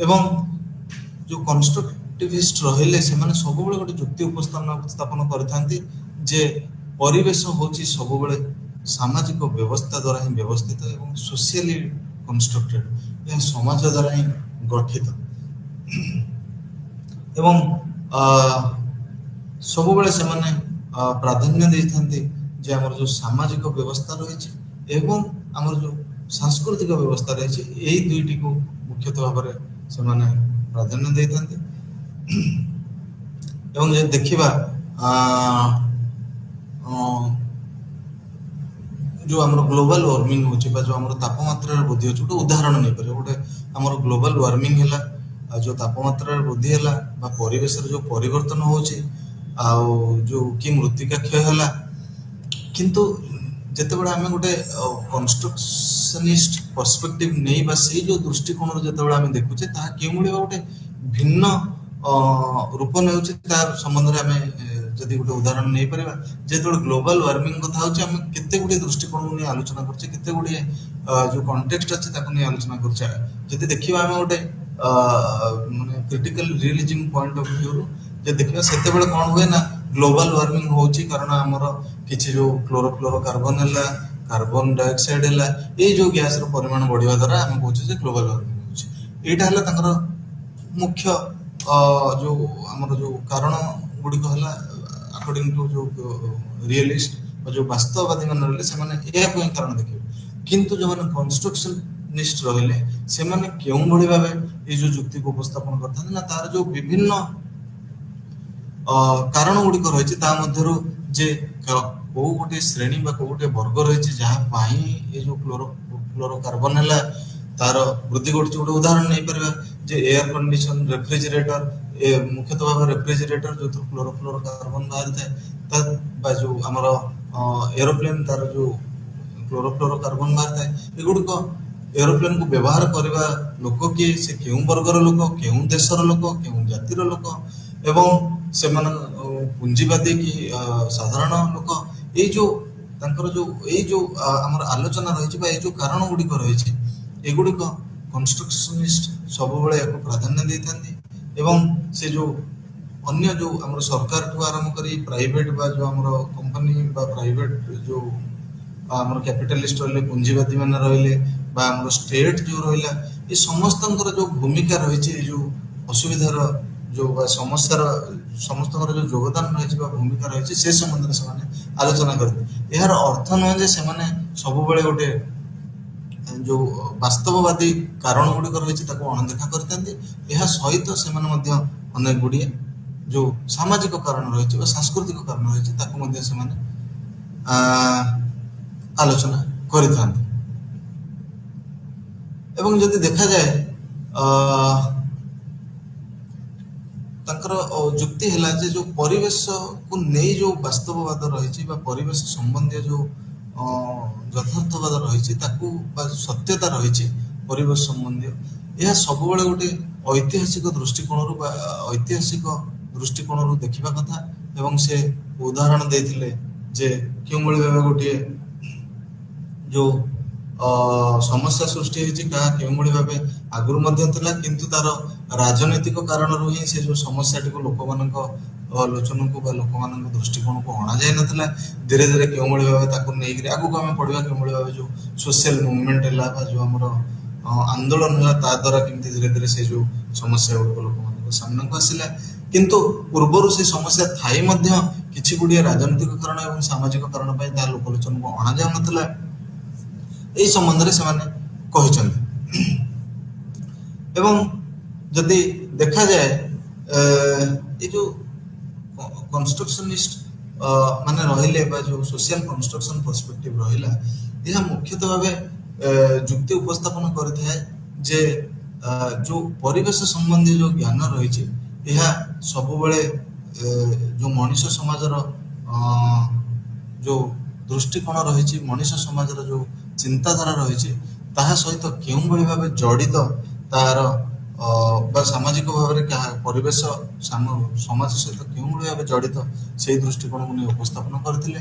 ଏବଂ ଯୋଉ କନଷ୍ଟ୍ରକ୍ଟିଭିଷ୍ଟ ରହିଲେ ସେମାନେ ସବୁବେଳେ ଗୋଟେ ଯୁକ୍ତି ଉପସ୍ଥାପନ କରିଥାନ୍ତି ଯେ ପରିବେଶ ହେଉଛି ସବୁବେଳେ ସାମାଜିକ ବ୍ୟବସ୍ଥା ଦ୍ୱାରା ହିଁ ବ୍ୟବସ୍ଥିତ ଏବଂ ସୋସିଆଲି କନଷ୍ଟ୍ରକ୍ଟେଡ, ଏହା ସମାଜ ଦ୍ୱାରା ହିଁ ଗଠିତ। ଏବଂ ସବୁବେଳେ ସେମାନେ ପ୍ରାଧାନ୍ୟ ଦେଇଥାନ୍ତି ଯେ ଆମର ଯୋଉ ସାମାଜିକ ବ୍ୟବସ୍ଥା ରହିଛି ଏବଂ ଆମର ଯୋଉ ସାଂସ୍କୃତିକ ବ୍ୟବସ୍ଥା ରହିଛି, ଏଇ ଦୁଇଟିକୁ ମୁଖ୍ୟତଃ ଭାବରେ ସେମାନେ ପ୍ରାଧାନ୍ୟ ଦେଇଥାନ୍ତି। ଏବଂ ଯଦି ଦେଖିବା ଯୋଉ ଆମର ଗ୍ଲୋବାଲ ୱାର୍ମିଂ ହଉଛି ବା ଯୋଉ ଆମର ତାପମାତ୍ରାର ବୃଦ୍ଧି ହଉଛି, ଗୋଟେ ଉଦାହରଣ ନେଇପାରିବ। ଗୋଟେ ଆମର ଗ୍ଲୋବାଲ ୱାର୍ମିଂ ହେଲା, ଆଉ ଯୋଉ ତାପମାତ୍ରାର ବୃଦ୍ଧି ହେଲା ବା ପରିବେଶର ଯୋଉ ପରିବର୍ତ୍ତନ ହଉଛି, ଆଉ ଯୋଉ କି ମୃତ୍ତିକା କ୍ଷୟ ହେଲା, କିନ୍ତୁ ଯେତେବେଳେ ଆମେ ଗୋଟେ କନଷ୍ଟ୍ରକ୍ସନିଷ୍ଟ ପର୍ସପେକ୍ଟିଭ ନେଇ ବା ସେଇ ଯୋଉ ଦୃଷ୍ଟିକୋଣରୁ ଯେତେବେଳେ ଆମେ ଦେଖୁଛେ, ତାହା କେଉଁଭଳି ଗୋଟେ ଭିନ୍ନ ରୂପ ନେଉଛି ତାର ସମ୍ବନ୍ଧରେ ଆମେ ଯଦି ଗୋଟେ ଉଦାହରଣ ନେଇପାରିବା। ଯେତେବେଳେ ଗ୍ଲୋବାଲ ୱାର୍ମିଂ କଥା ହଉଛି, ଆମେ କେତେ ଗୁଡ଼ିଏ ଦୃଷ୍ଟିକୋଣକୁ ନେଇ ଆଲୋଚନା କରୁଛେ, କେତେ ଗୁଡ଼ିଏ ଯୋଉ କଣ୍ଟେକ୍ସଟ ଅଛି ତାକୁ ନେଇ ଆଲୋଚନା କରୁଛେ। ଯଦି ଦେଖିବା ଆମେ ଗୋଟେ ମାନେ କ୍ରିଟିକାଲ ରିୟଲିଜିମ୍ ପଏଣ୍ଟ ଅଫ ଭ୍ୟୁରୁ ଯଦି ଦେଖିବା, ସେତେବେଳେ କ'ଣ ହୁଏ ନା ଗ୍ଲୋବାଲ ୱାର୍ମିଂ ହଉଛି କାରଣ ଆମର କିଛି ଯୋଉ କ୍ଲୋରୋଫ୍ଲୋରୋକାର୍ବନ ହେଲା, କାର୍ବନ ଡାଇଅକ୍ସାଇଡ ହେଲା, ଏଇ ଯୋଉ ଗ୍ୟାସର ପରିମାଣ ବଢିବା ଦ୍ୱାରା ଆମେ କହୁଛେ ଯେ ଗ୍ଲୋବାଲ ୱାର୍ମିଂ ହଉଛି। ଏଇଟା ହେଲା ତାଙ୍କର ମୁଖ୍ୟ ଯୋଉ ଆମର ଯୋଉ କାରଣ ଗୁଡ଼ିକ ହେଲା ଆକର୍ଡିଂ ଟୁ ଯୋଉ ରିଏଲିଷ୍ଟ ବା ଯୋଉ ବାସ୍ତବବାଦୀ ମାନେ ରହିଲେ, ସେମାନେ ଏହାକୁ ହିଁ କାରଣ ଦେଖିବେ। କିନ୍ତୁ ଯୋଉମାନେ କନଷ୍ଟ୍ରକ୍ସନିଷ୍ଟ ରହିଲେ, ସେମାନେ କେଉଁଭଳି ଭାବେ ଏଇ ଯୋଉ ଯୁକ୍ତିକୁ ଉପସ୍ଥାପନ କରିଥାନ୍ତି ନା ତାର ଯୋଉ ବିଭିନ୍ନ କାରଣ ଗୁଡ଼ିକ ରହିଛି, ତା ମଧ୍ୟରୁ ଯେ କୋଉ ଗୋଟେ ଶ୍ରେଣୀ ବା କୋଉ ଗୋଟେ ବର୍ଗ ରହିଛି ଯାହା ପାଇଁ ଏଇ ଯୋଉ କ୍ଲୋରୋକାର୍ବନ ହେଲା ତାର ବୃଦ୍ଧି ଘଟୁଛି। ଗୋଟେ ଉଦାହରଣ ନେଇପାରିବା ଯେ ଏୟାର କଣ୍ଡିସନ, ରେଫ୍ରିଜରେଟର, ମୁଖ୍ୟତଃ ଭାବେ ରେଫ୍ରିଜରେଟର ଯୋଉଥିରୁ କ୍ଲୋରୋକାର୍ବନ ବାହାରିଥାଏ, ତା ବା ଯୋଉ ଆମର ଏରୋପ୍ଲେନ ତାର ଯୋଉ କ୍ଲୋରୋକାର୍ବନ ବାହାରିଥାଏ, ଏଗୁଡ଼ିକ ଏରୋପ୍ଲେନକୁ ବ୍ୟବହାର କରିବା ଲୋକ କିଏ, ସେ କେଉଁ ବର୍ଗର ଲୋକ, କେଉଁ ଦେଶର ଲୋକ, କେଉଁ ଜାତିର ଲୋକ, ଏବଂ ସେମାନେ ପୁଞ୍ଜିବାଦୀ କି ସାଧାରଣ ଲୋକ, ଏଇ ଯୋଉ ତାଙ୍କର ଯୋଉ ଏଇ ଯୋଉ ଆମର ଆଲୋଚନା ରହିଛି ବା ଏଇ ଯୋଉ କାରଣ ଗୁଡ଼ିକ ରହିଛି, ଏଗୁଡ଼ିକ କନଷ୍ଟ୍ରକ୍ସନିଷ୍ଟ ସବୁବେଳେ ଏହାକୁ ପ୍ରାଧାନ୍ୟ ଦେଇଥାନ୍ତି। ଏବଂ ସେ ଯୋଉ ଅନ୍ୟ ଯୋଉ ଆମର ସରକାରଠୁ ଆରମ୍ଭ କରି ପ୍ରାଇଭେଟ ବା ଯୋଉ ଆମର କମ୍ପାନୀ ବା ପ୍ରାଇଭେଟ ଯୋଉ ଆମର କ୍ୟାପିଟାଲିଷ୍ଟ ରହିଲେ, ପୁଞ୍ଜିବାଦୀ ମାନେ ରହିଲେ ବା ଆମର ଷ୍ଟେଟ ଯୋଉ ରହିଲା, ଏ ସମସ୍ତଙ୍କର ଯୋଉ ଭୂମିକା ରହିଛି, ଏଇ ଯୋଉ ଅସୁବିଧାର ଯୋଉ ବା ସମସ୍ୟାର ସମସ୍ତଙ୍କର ଯୋଉ ଯୋଗଦାନ ରହିଛି ବା ଭୂମିକା ରହିଛି, ସେ ସମ୍ବନ୍ଧରେ ସେମାନେ ଆଲୋଚନା କରିବେ। ଏହାର ଅର୍ଥ ନୁହେଁ ଯେ ସେମାନେ ସବୁବେଳେ ଗୋଟେ ଯୋଉ ବାସ୍ତବବାଦୀ କାରଣ ଗୁଡ଼ିକ ରହିଛି ତାକୁ ଅଣଦେଖା କରିଥାନ୍ତି। ଏହା ସହିତ ସେମାନେ ମଧ୍ୟ ଅନେକ ଗୁଡ଼ିଏ ଯୋଉ ସାମାଜିକ କାରଣ ରହିଛି ବା ସାଂସ୍କୃତିକ କାରଣ ରହିଛି ତାକୁ ମଧ୍ୟ ସେମାନେ ଆଲୋଚନା କରିଥାନ୍ତି। ଏବଂ ଯଦି ଦେଖାଯାଏ ଅ, ତାଙ୍କର ଯୁକ୍ତି ହେଲା ଯେ ଯୋଉ ପରିବେଶକୁ ନେଇ ଯୋଉ ବାସ୍ତବବାଦ ରହିଛି ବା ପରିବେଶ ସମ୍ବନ୍ଧୀୟ ଯୋଉ ଅ, ଯଥାର୍ଥବାଦ ରହିଛି ତାକୁ ବା ସତ୍ୟତା ରହିଛି ପରିବେଶ ସମ୍ବନ୍ଧୀୟ, ଏହା ସବୁବେଳେ ଗୋଟେ ଐତିହାସିକ ଦୃଷ୍ଟିକୋଣରୁ ବା ଐତିହାସିକ ଦୃଷ୍ଟିକୋଣରୁ ଦେଖିବା କଥା। ଏବଂ ସେ ଉଦାହରଣ ଦେଇଥିଲେ ଯେ କେଉଁଭଳି ଭାବେ ଗୋଟିଏ ଯୋଉ ସମସ୍ୟା ସୃଷ୍ଟି ହେଇଛି ତାହା କେଉଁଭଳି ଭାବେ ଆଗରୁ ମଧ୍ୟ ଥିଲା, କିନ୍ତୁ ତାର ରାଜନୈତିକ କାରଣରୁ ହିଁ ସେ ଯୋଉ ସମସ୍ୟାଟିକୁ ଲୋକମାନଙ୍କ ଲୋଚନକୁ ବା ଲୋକମାନଙ୍କ ଦୃଷ୍ଟିକୋଣକୁ ଅଣାଯାଇ ନଥିଲା। ଧୀରେ ଧୀରେ କେଉଁଭଳି ଭାବେ ତାକୁ ନେଇକରି ଆଗକୁ ଆମେ ପଢିବା କେଉଁଭଳି ଭାବେ ଯୋଉ ସୋସିଆଲ ମୁଭମେଣ୍ଟ ହେଲା ବା ଯୋଉ ଆମର ଆନ୍ଦୋଳନ ହେଲା ତା ଦ୍ୱାରା କେମିତି ଧୀରେ ଧୀରେ ସେ ଯୋଉ ସମସ୍ୟା ଗୁଡ଼ିକ ଲୋକମାନଙ୍କ ସାମ୍ନାକୁ ଆସିଲା। କିନ୍ତୁ ପୂର୍ବରୁ ସେ ସମସ୍ୟା ଥାଇ ମଧ୍ୟ କିଛି ଗୁଡ଼ିଏ ରାଜନୈତିକ କାରଣ ଏବଂ ସାମାଜିକ କାରଣ ପାଇଁ ତାହା ଲୋକଲୋଚନକୁ ଅଣାଯାଉନଥିଲା, ଏହି ସମ୍ବନ୍ଧରେ ସେମାନେ କହିଛନ୍ତି। ଏବଂ ଯଦି ଦେଖାଯାଏ ଏ ଯୋଉ କନଷ୍ଟ୍ରକ୍ସନିଷ୍ଟ ମାନେ ରହିଲେ ବା ଯୋଉ ସୋସିଆଲ କନଷ୍ଟ୍ରକ୍ସନ ପର୍ସପେକ୍ଟିଭ ରହିଲା, ଏହା ମୁଖ୍ୟତଃ ଭାବେ ଯୁକ୍ତି ଉପସ୍ଥାପନ କରିଥାଏ ଯେ ଯୋଉ ପରିବେଶ ସମ୍ବନ୍ଧୀୟ ଯୋଉ ଜ୍ଞାନ ରହିଛି ଏହା ସବୁବେଳେ ଯୋଉ ମଣିଷ ସମାଜର ଯୋଉ ଦୃଷ୍ଟିକୋଣ ରହିଛି, ମଣିଷ ସମାଜର ଯୋଉ ଚିନ୍ତାଧାରା ରହିଛି ତାହା ସହିତ କେଉଁଭଳି ଭାବେ ଜଡ଼ିତ ତାର ବା ସାମାଜିକ ଭାବରେ ପରିବେଶ ସମାଜ ସହିତ କେଉଁଭଳି ଭାବେ ଜଡ଼ିତ ସେଇ ଦୃଷ୍ଟିକୋଣକୁ ନେଇ ଉପସ୍ଥାପନ କରିଥିଲେ।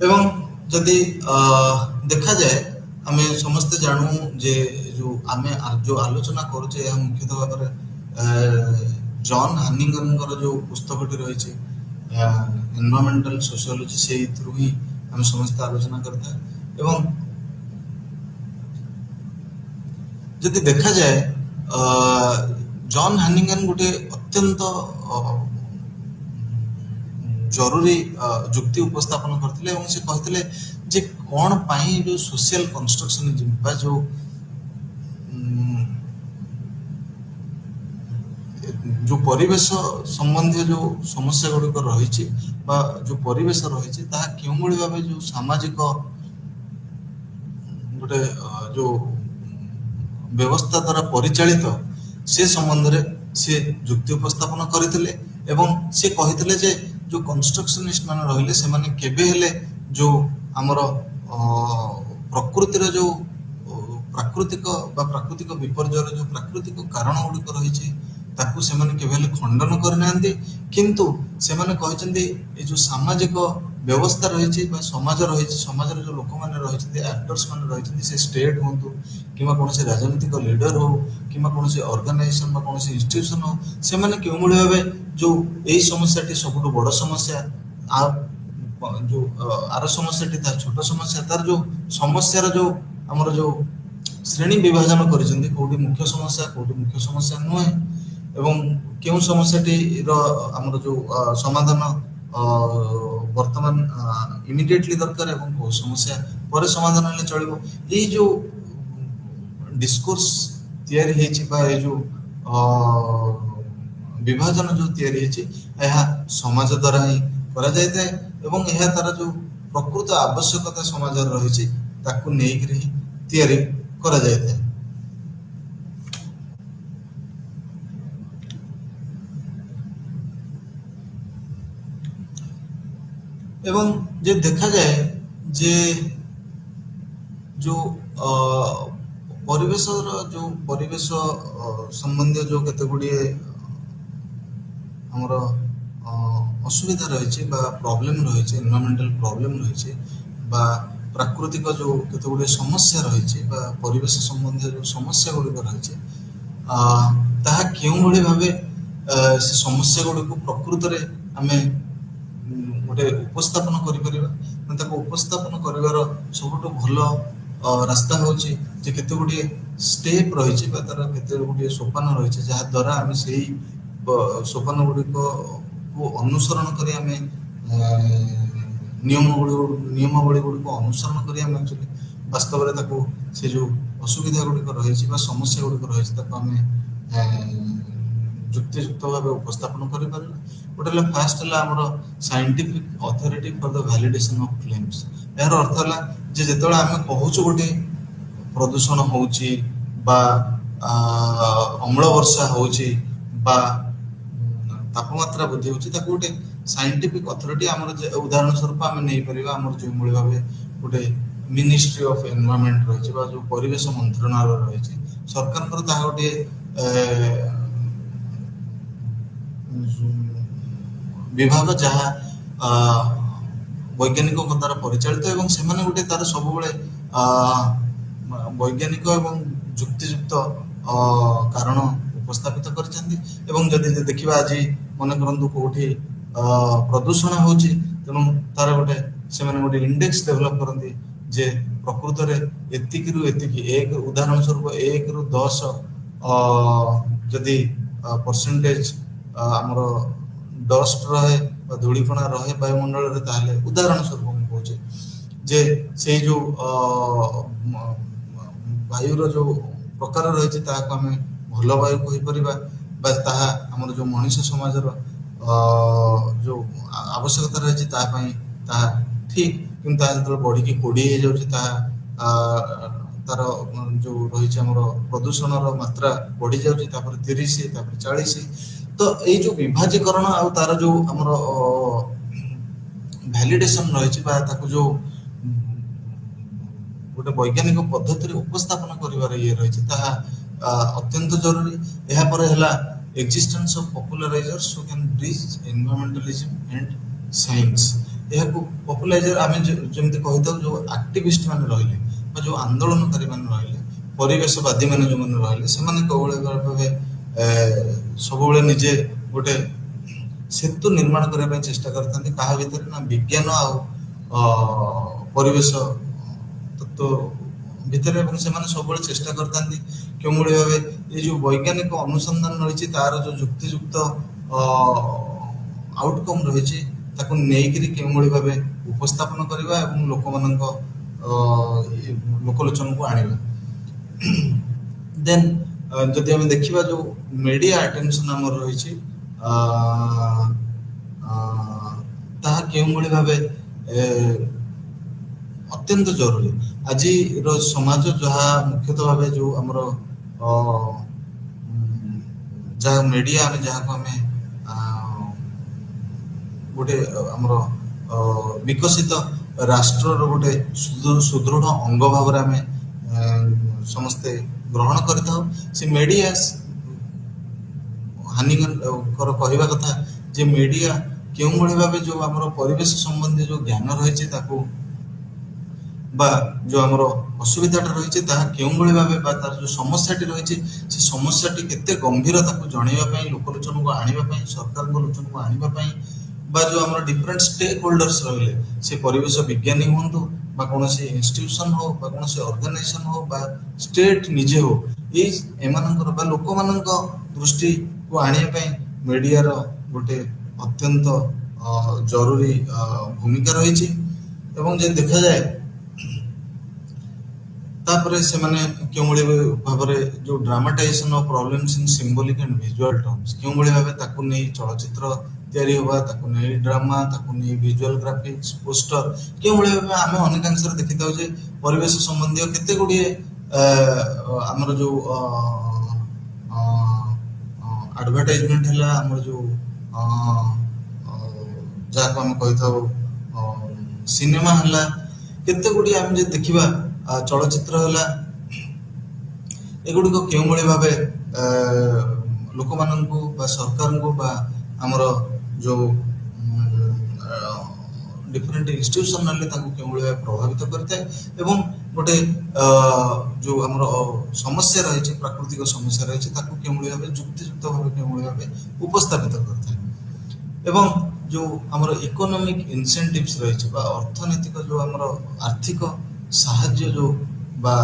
ଏବଂ ଯଦି ଦେଖାଯାଏ ଆମେ ସମସ୍ତେ ଜାଣୁ ଯେ ଯୋଉ ଆମେ ଯୋଉ ଆଲୋଚନା କରୁଛେ ଏହା ମୁଖ୍ୟତଃ ଭାବରେ ଜନ୍ ହାନିଙ୍ଗରଙ୍କର ଯୋଉ ପୁସ୍ତକଟି ରହିଛି ଏନଭାୟରମେଣ୍ଟାଲ ସୋସିଓଲୋଜି, ସେଇଥିରୁ ହିଁ ଆମେ ସମସ୍ତେ ଆଲୋଚନା କରିଥାଏ। ଏବଂ ଯଦି ଦେଖାଯାଏ ଜନ୍ ହାନିଙ୍ଗନ ଗୋଟେ ଅତ୍ୟନ୍ତ ଜରୁରୀ ଯୁକ୍ତି ଉପସ୍ଥାପନ କରିଥିଲେ ଏବଂ ସେ କହିଥିଲେ ଯେ କଣ ପାଇଁ ଯୋଉ ସୋସିଆଲ କନଷ୍ଟ୍ରକ୍ସନିଜିମ୍ ବା ଯୋଉ ଯୋଉ ପରିବେଶ ସମ୍ବନ୍ଧୀୟ ଯୋଉ ସମସ୍ୟା ଗୁଡ଼ିକ ରହିଛି ବା ଯୋଉ ପରିବେଶ ରହିଛି ତାହା କେଉଁଭଳି ଭାବେ ଯୋଉ ସାମାଜିକ ଗୋଟେ ଯୋଉ ବ୍ୟବସ୍ଥା ଦ୍ୱାରା ପରିଚାଳିତ ସେ ସମ୍ବନ୍ଧରେ ସେ ଯୁକ୍ତି ଉପସ୍ଥାପନ କରିଥିଲେ। ଏବଂ ସେ କହିଥିଲେ ଯେ ଯୋଉ କନଷ୍ଟ୍ରକ୍ସନିଷ୍ଟ ମାନେ ରହିଲେ ସେମାନେ କେବେ ହେଲେ ଯୋଉ ଆମର ପ୍ରକୃତିର ଯୋଉ ପ୍ରାକୃତିକ ବା ପ୍ରାକୃତିକ ବିପର୍ଯ୍ୟୟର ଯୋଉ ପ୍ରାକୃତିକ କାରଣ ଗୁଡ଼ିକ ରହିଛି ତାକୁ ସେମାନେ କେବେ ହେଲେ ଖଣ୍ଡନ କରିନାହାନ୍ତି, କିନ୍ତୁ ସେମାନେ କହିଛନ୍ତି ଏ ଯୋଉ ସାମାଜିକ ବ୍ୟବସ୍ଥା ରହିଛି ବା ସମାଜ ରହିଛି, ସମାଜରେ ଯୋଉ ଲୋକମାନେ ରହିଛନ୍ତି, ଆକ୍ଟର୍ସ ମାନେ ରହିଛନ୍ତି, ସେ ଷ୍ଟେଟ୍ ହୁଅନ୍ତୁ କିମ୍ବା କୌଣସି ରାଜନୈତିକ ଲିଡର ହଉ କିମ୍ବା କୌଣସି ଅର୍ଗାନାଇଜେସନ ବା କୌଣସି ଇନଷ୍ଟିଟ୍ୟୁସନ ହଉ, ସେମାନେ କେଉଁଭଳି ଭାବେ ଯୋଉ ଏଇ ସମସ୍ୟାଟି ସବୁଠୁ ବଡ ସମସ୍ୟା, ଆଉ ଯୋଉ ଆର ସମସ୍ୟାଟି ତାର ଛୋଟ ସମସ୍ୟା, ତାର ଯୋଉ ସମସ୍ୟାର ଯୋଉ ଆମର ଯୋଉ ଶ୍ରେଣୀ ବିଭାଜନ କରିଛନ୍ତି, କୋଉଠି ମୁଖ୍ୟ ସମସ୍ୟା କୋଉଠି ମୁଖ୍ୟ ସମସ୍ୟା ନୁହେଁ, ଏବଂ କେଉଁ ସମସ୍ୟାଟିର ଆମର ଯୋଉ ସମାଧାନ ବର୍ତ୍ତମାନ ଇମିଡିଏଟଲି ଦରକାର ଏବଂ କୋଉ ସମସ୍ୟା ପରେ ସମାଧାନ ହେଲେ ଚଳିବ, ଏଇ ଯୋଉ ଡିସ୍କୋର୍ସ ତିଆରି ହେଇଛି ବା ଏଇ ଯୋଉ ବିଭାଜନ ଯୋଉ ତିଆରି ହେଇଛି ଏହା ସମାଜ ଦ୍ୱାରା ହିଁ କରାଯାଇଥାଏ ଏବଂ ଏହା ତାର ଯୋଉ ପ୍ରକୃତ ଆବଶ୍ୟକତା ସମାଜରେ ରହିଛି ତାକୁ ନେଇକରି ହିଁ ତିଆରି କରାଯାଇଥାଏ। ଏବଂ ଯେ ଦେଖାଯାଏ ଯେ ଯୋଉ ପରିବେଶର ଯୋଉ ପରିବେଶ ସମ୍ବନ୍ଧୀୟ ଯୋଉ କେତେ ଗୁଡ଼ିଏ ଆମର ଅସୁବିଧା ରହିଛି ବା ପ୍ରୋବ୍ଲେମ ରହିଛି, ଏନଭାୟରମେଣ୍ଟାଲ ପ୍ରୋବ୍ଲେମ ରହିଛି ବା ପ୍ରାକୃତିକ ଯୋଉ କେତେ ଗୁଡ଼ିଏ ସମସ୍ୟା ରହିଛି ବା ପରିବେଶ ସମ୍ବନ୍ଧୀୟ ଯୋଉ ସମସ୍ୟା ଗୁଡ଼ିକ ରହିଛି ତାହା କେଉଁଭଳି ଭାବେ ସେ ସମସ୍ୟା ଗୁଡ଼ିକୁ ପ୍ରକୃତରେ ଆମେ ଗୋଟେ ଉପସ୍ଥାପନ କରିପାରିବା, ତାକୁ ଉପସ୍ଥାପନ କରିବାର ସବୁଠୁ ଭଲ ରାସ୍ତା ହେଉଛି ଯେ କେତେ ଗୁଡ଼ିଏ ଷ୍ଟେପ୍ ରହିଛି ବା ତାର କେତେ ଗୁଡ଼ିଏ ସୋପାନ ରହିଛି ଯାହା ଦ୍ୱାରା ଆମେ ସେଇ ସୋପାନ ଗୁଡ଼ିକକୁ ଅନୁସରଣ କରି ଆମେ ନିୟମାବଳୀ ଗୁଡ଼ିକୁ ଅନୁସରଣ କରି ଆମେ ଆକ୍ଚୁଆଲି ବାସ୍ତବରେ ତାକୁ ସେ ଯୋଉ ଅସୁବିଧା ଗୁଡ଼ିକ ରହିଛି ବା ସମସ୍ୟା ଗୁଡ଼ିକ ରହିଛି ତାକୁ ଆମେ ଯୁକ୍ତିଯୁକ୍ତ ଭାବେ ଉପସ୍ଥାପନ କରିପାରିବା। ଗୋଟେ ହେଲା ଫାଷ୍ଟ ହେଲା ଆମର scientific authority for the validation of claims. ଏହାର ଅର୍ଥ ହେଲା ଯେ ଯେତେବେଳେ ଆମେ କହୁଛୁ ଗୋଟେ ପ୍ରଦୂଷଣ ହେଉଛି ବା ଅମ୍ଳ ବର୍ଷା ହେଉଛି ବା ତାପମାତ୍ରା ବୃଦ୍ଧି ହେଉଛି, ତାକୁ ଗୋଟେ ସାଇଣ୍ଟିଫିକ୍ ଅଥରିଟି ଆମର ଉଦାହରଣ ସ୍ୱରୂପ ଆମେ ନେଇପାରିବା ଆମର ଯେଉଁଭଳି ଭାବେ ଗୋଟେ ମିନିଷ୍ଟ୍ରି ଅଫ୍ ଏନଭାରନମେଣ୍ଟ ରହିଛି ବା ଯେଉଁ ପରିବେଶ ମନ୍ତ୍ରଣାଳୟ ରହିଛି, ସରକାରଙ୍କର ତାହା ଗୋଟିଏ ବିଭାଗ ଯାହା ବୈଜ୍ଞାନିକଙ୍କ ଦ୍ୱାରା ପରିଚାଳିତ ଏବଂ ସେମାନେ ଗୋଟେ ତାର ସବୁବେଳେ ବୈଜ୍ଞାନିକ ଏବଂ ଯୁକ୍ତିଯୁକ୍ତ କାରଣ ଉପସ୍ଥାପିତ କରିଛନ୍ତି। ଏବଂ ଯଦି ଦେଖିବା ଆଜି ମନେ କରନ୍ତୁ କୋଉଠି ପ୍ରଦୂଷଣ ହେଉଛି, ତେଣୁ ତାର ଗୋଟେ ସେମାନେ ଗୋଟେ ଇଣ୍ଡେକ୍ସ ଡେଭଲପ୍ କରନ୍ତି ଯେ ପ୍ରକୃତରେ ଏତିକିରୁ ଏତିକି ଉଦାହରଣ ସ୍ୱରୂପ 1ରୁ 10 ଯଦି ପରସେଣ୍ଟେଜ ଆମର ଡଷ୍ଟ ରହେ ବା ଧୂଳିକଣା ରହେ ବାୟୁମଣ୍ଡଳରେ, ତାହେଲେ ଉଦାହରଣ ସ୍ୱରୂପ ମୁଁ କହୁଛି ଯେ ସେଇ ଯେଉଁ ବାୟୁର ଯେଉଁ ପ୍ରକାର ରହିଛି ତାହାକୁ ଆମେ ଭଲ ବାୟୁ କହିପାରିବା ବା ତାହା ଆମର ଯେଉଁ ମଣିଷ ସମାଜର ଯେଉଁ ଆବଶ୍ୟକତା ରହିଛି ତା ପାଇଁ ତାହା ଠିକ୍, କିନ୍ତୁ ତାହା ଯେତେବେଳେ ବଢ଼ିକି 20 ହେଇଯାଉଛି ତାହା ତାର ଯେଉଁ ରହିଛି ଆମର ପ୍ରଦୂଷଣର ମାତ୍ରା ବଢ଼ି ଯାଉଛି, ତାପରେ 30, ତାପରେ 40। ତ ଏଇ ଯେଉଁ ବିଭାଜୀକରଣ ଆଉ ତାର ଯେଉଁ ଆମର ଭ୍ୟାଲିଡେସନ ରହିଛି ବା ତାକୁ ଯେଉଁ ଗୋଟେ ବୈଜ୍ଞାନିକ ପଦ୍ଧତିରେ ଉପସ୍ଥାପନ କରିବାର ଇଏ ରହିଛି ତାହା ଅତ୍ୟନ୍ତ ଜରୁରୀ। ଏହାପରେ ହେଲା existence of popularisers who can bridge environmentalism and science. ଏହାକୁ ପପୁଲାରାଇଜର ଆମେ ଯେମିତି କହିଥାଉ ଯେଉଁ ଆକ୍ଟିଭିଷ୍ଟ ମାନେ ରହିଲେ ବା ଯେଉଁ ଆନ୍ଦୋଳନକାରୀ ମାନେ ରହିଲେ, ପରିବେଶବାଦୀ ମାନେ ଯେଉଁମାନେ ରହିଲେ, ସେମାନେ କୋଉଭଳି ଭାବେ ସବୁବେଳେ ନିଜେ ଗୋଟେ ସେତୁ ନିର୍ମାଣ କରିବା ପାଇଁ ଚେଷ୍ଟା କରିଥାନ୍ତି କାହା ଭିତରେ ନା ବିଜ୍ଞାନ ଆଉ ପରିବେଶ ତତ୍ତ୍ୱ ଭିତରେ, ଏବଂ ସେମାନେ ସବୁବେଳେ ଚେଷ୍ଟା କରିଥାନ୍ତି କେଉଁଭଳି ଭାବେ ଏଇ ଯେଉଁ ବୈଜ୍ଞାନିକ ଅନୁସନ୍ଧାନ ରହିଛି ତାର ଯେଉଁ ଯୁକ୍ତିଯୁକ୍ତ ଆଉଟକମ୍ ରହିଛି ତାକୁ ନେଇକରି କେଉଁଭଳି ଭାବେ ଉପସ୍ଥାପନ କରିବା ଏବଂ ଲୋକମାନଙ୍କ ଲୋକଲୋଚନକୁ ଆଣିବା। ଦେନ୍ ଯଦି ଆମେ ଦେଖିବା ଯେଉଁ ମିଡ଼ିଆ ଆଟେନସନ୍ ଆମର ରହିଛି ତାହା କେଉଁଭଳି ଭାବେ ଅତ୍ୟନ୍ତ ଜରୁରୀ। ଆଜିର ସମାଜ ଯାହା ମୁଖ୍ୟତଃ ଭାବେ ଯେଉଁ ଆମର ଯାହା ମିଡ଼ିଆ ଆମେ ଯାହାକୁ ଆମେ ଗୋଟେ ଆମର ବିକଶିତ ରାଷ୍ଟ୍ରର ଗୋଟେ ସୁଦୃଢ଼ ଅଙ୍ଗ ଭାବରେ ଆମେ ସମସ୍ତେ ଗ୍ରହଣ କରିଥାଉ। ସେ ମିଡ଼ିଆ ହାନିକର କହିବା କଥା ଯେ ମିଡ଼ିଆ କେଉଁଭଳି ଭାବେ ଯେଉଁ ଆମର ପରିବେଶ ସମ୍ବନ୍ଧୀୟ ଯେଉଁ ଜ୍ଞାନ ରହିଛି ତାକୁ ବା ଯେଉଁ ଆମର ଅସୁବିଧାଟା ରହିଛି ତାହା କେଉଁଭଳି ଭାବେ ବା ତାର ଯେଉଁ ସମସ୍ୟାଟି ରହିଛି ସେ ସମସ୍ୟାଟି କେତେ ଗମ୍ଭୀର ତାକୁ ଜଣେଇବା ପାଇଁ, ଲୋକଲୋଚନକୁ ଆଣିବା ପାଇଁ, ସରକାରଙ୍କ ଲୋଚନକୁ ଆଣିବା ପାଇଁ ବା ଯେଉଁ ଆମର ଡିଫରେଣ୍ଟ ଷ୍ଟେକ୍ ହୋଲ୍ଡର୍ସ ରହିଲେ, ସେ ପରିବେଶ ବିଜ୍ଞାନୀ ହୁଅନ୍ତୁ ବା କୌଣସି ଇନଷ୍ଟିଟ୍ୟୁସନ ହଉ ବା କୌଣସି ଅର୍ଗାନାଇଜେସନ ହଉ ବା ଷ୍ଟେଟ୍ ନିଜେ ହଉ, ଏମାନଙ୍କର ବା ଲୋକମାନଙ୍କ ଦୃଷ୍ଟିକୁ ଆଣିବା ପାଇଁ ମିଡ଼ିଆର ଗୋଟେ ଅତ୍ୟନ୍ତ ଜରୁରୀ ଭୂମିକା ରହିଛି। ଏବଂ ଯଦି ଦେଖାଯାଏ ତାପରେ ସେମାନେ କେଉଁଭଳି ଭାବରେ ଯେଉଁ dramatisation of problems in symbolic and visual terms, କେଉଁଭଳି ଭାବେ ତାକୁ ନେଇ ଚଳଚ୍ଚିତ୍ର ତିଆରି ହେବା, ତାକୁ ନେଇ ଡ୍ରାମା, ତାକୁ ନେଇ ଭିଜୁଆଲ ଗ୍ରାଫିକ୍ସ, ପୋଷ୍ଟର, କେଉଁଭଳି ଭାବେ ଆମେ ଅନେକାଂଶରେ ଦେଖିଥାଉ ଯେ ପରିବେଶ ସମ୍ବନ୍ଧୀୟ କେତେ ଗୁଡ଼ିଏ ଆମର ଯେଉଁ ଆଡଭର୍ଟାଇଜମେଣ୍ଟ ହେଲା, ଆମର ଯେଉଁ ଯାହାକୁ ଆମେ କହିଥାଉ ସିନେମା ହେଲା, କେତେ ଗୁଡ଼ିଏ ଆମେ ଯଦି ଦେଖିବା ଚଳଚ୍ଚିତ୍ର ହେଲା, ଏଗୁଡ଼ିକ କେଉଁଭଳି ଭାବେ ଲୋକମାନଙ୍କୁ ବା ସରକାରଙ୍କୁ ବା ଆମର ଯେଉଁ ଡିଫରେଣ୍ଟ ଇନଷ୍ଟିଟ୍ୟୁସନ ହେଲେ ତାଙ୍କୁ କେଉଁଭଳି ଭାବେ ପ୍ରଭାବିତ କରିଥାଏ ଏବଂ ଗୋଟେ ଯେଉଁ ଆମର ସମସ୍ୟା ରହିଛି, ପ୍ରାକୃତିକ ସମସ୍ୟା ରହିଛି, ତାକୁ କେଉଁଭଳି ଭାବେ ଯୁକ୍ତିଯୁକ୍ତ ଭାବେ କେଉଁଭଳି ଭାବେ ଉପସ୍ଥାପିତ କରିଥାଏ। ଏବଂ ଯେଉଁ ଆମର ଇକୋନୋମିକ୍ ଇନସେଣ୍ଟିଭ୍ସ ରହିଛି ବା ଅର୍ଥନୈତିକ ଯେଉଁ ଆମର ଆର୍ଥିକ ସାହାଯ୍ୟ ଯେଉଁ ବା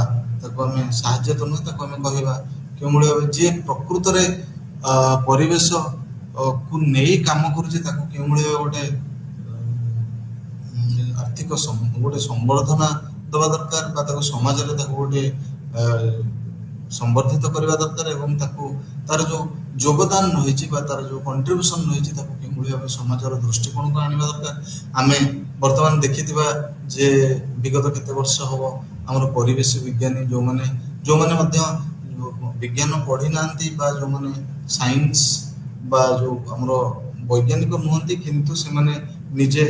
ତାକୁ ଆମେ ସାହାଯ୍ୟ ତ ନୁହେଁ ତାକୁ ଆମେ କହିବା କେଉଁଭଳି ଭାବେ ଯିଏ ପ୍ରକୃତରେ ପରିବେଶକୁ ନେଇ କାମ କରୁଛି ତାକୁ କେଉଁଭଳି ଭାବେ ଗୋଟେ ଆର୍ଥିକ ଗୋଟେ ସମ୍ବର୍ଦ୍ଧନା ଦେବା ଦରକାର ବା ତାକୁ ସମାଜରେ ତାକୁ ଗୋଟେ ସମ୍ବର୍ଦ୍ଧିତ କରିବା ଦରକାର ଏବଂ ତାକୁ ତାର ଯେଉଁ ଯୋଗଦାନ ରହିଛି ବା ତାର ଯେଉଁ କଣ୍ଟ୍ରିବ୍ୟୁସନ୍ ରହିଛି ତାକୁ କେଉଁଭଳି ଭାବେ ସମାଜର ଦୃଷ୍ଟିକୋଣକୁ ଆଣିବା ଦରକାର। ଆମେ ବର୍ତ୍ତମାନ ଦେଖିଥିବା ଯେ ବିଗତ କେତେ ବର୍ଷ ହେବ ଆମର ପରିବେଶ ବିଜ୍ଞାନୀ ଯୋଉମାନେ ମଧ୍ୟ ବିଜ୍ଞାନ ପଢି ନାହାନ୍ତି ବା ଯୋଉମାନେ ସାଇନ୍ସ ବା ଯୋଉ ଆମର ବୈଜ୍ଞାନିକ ନୁହନ୍ତି କିନ୍ତୁ ସେମାନେ ନିଜେ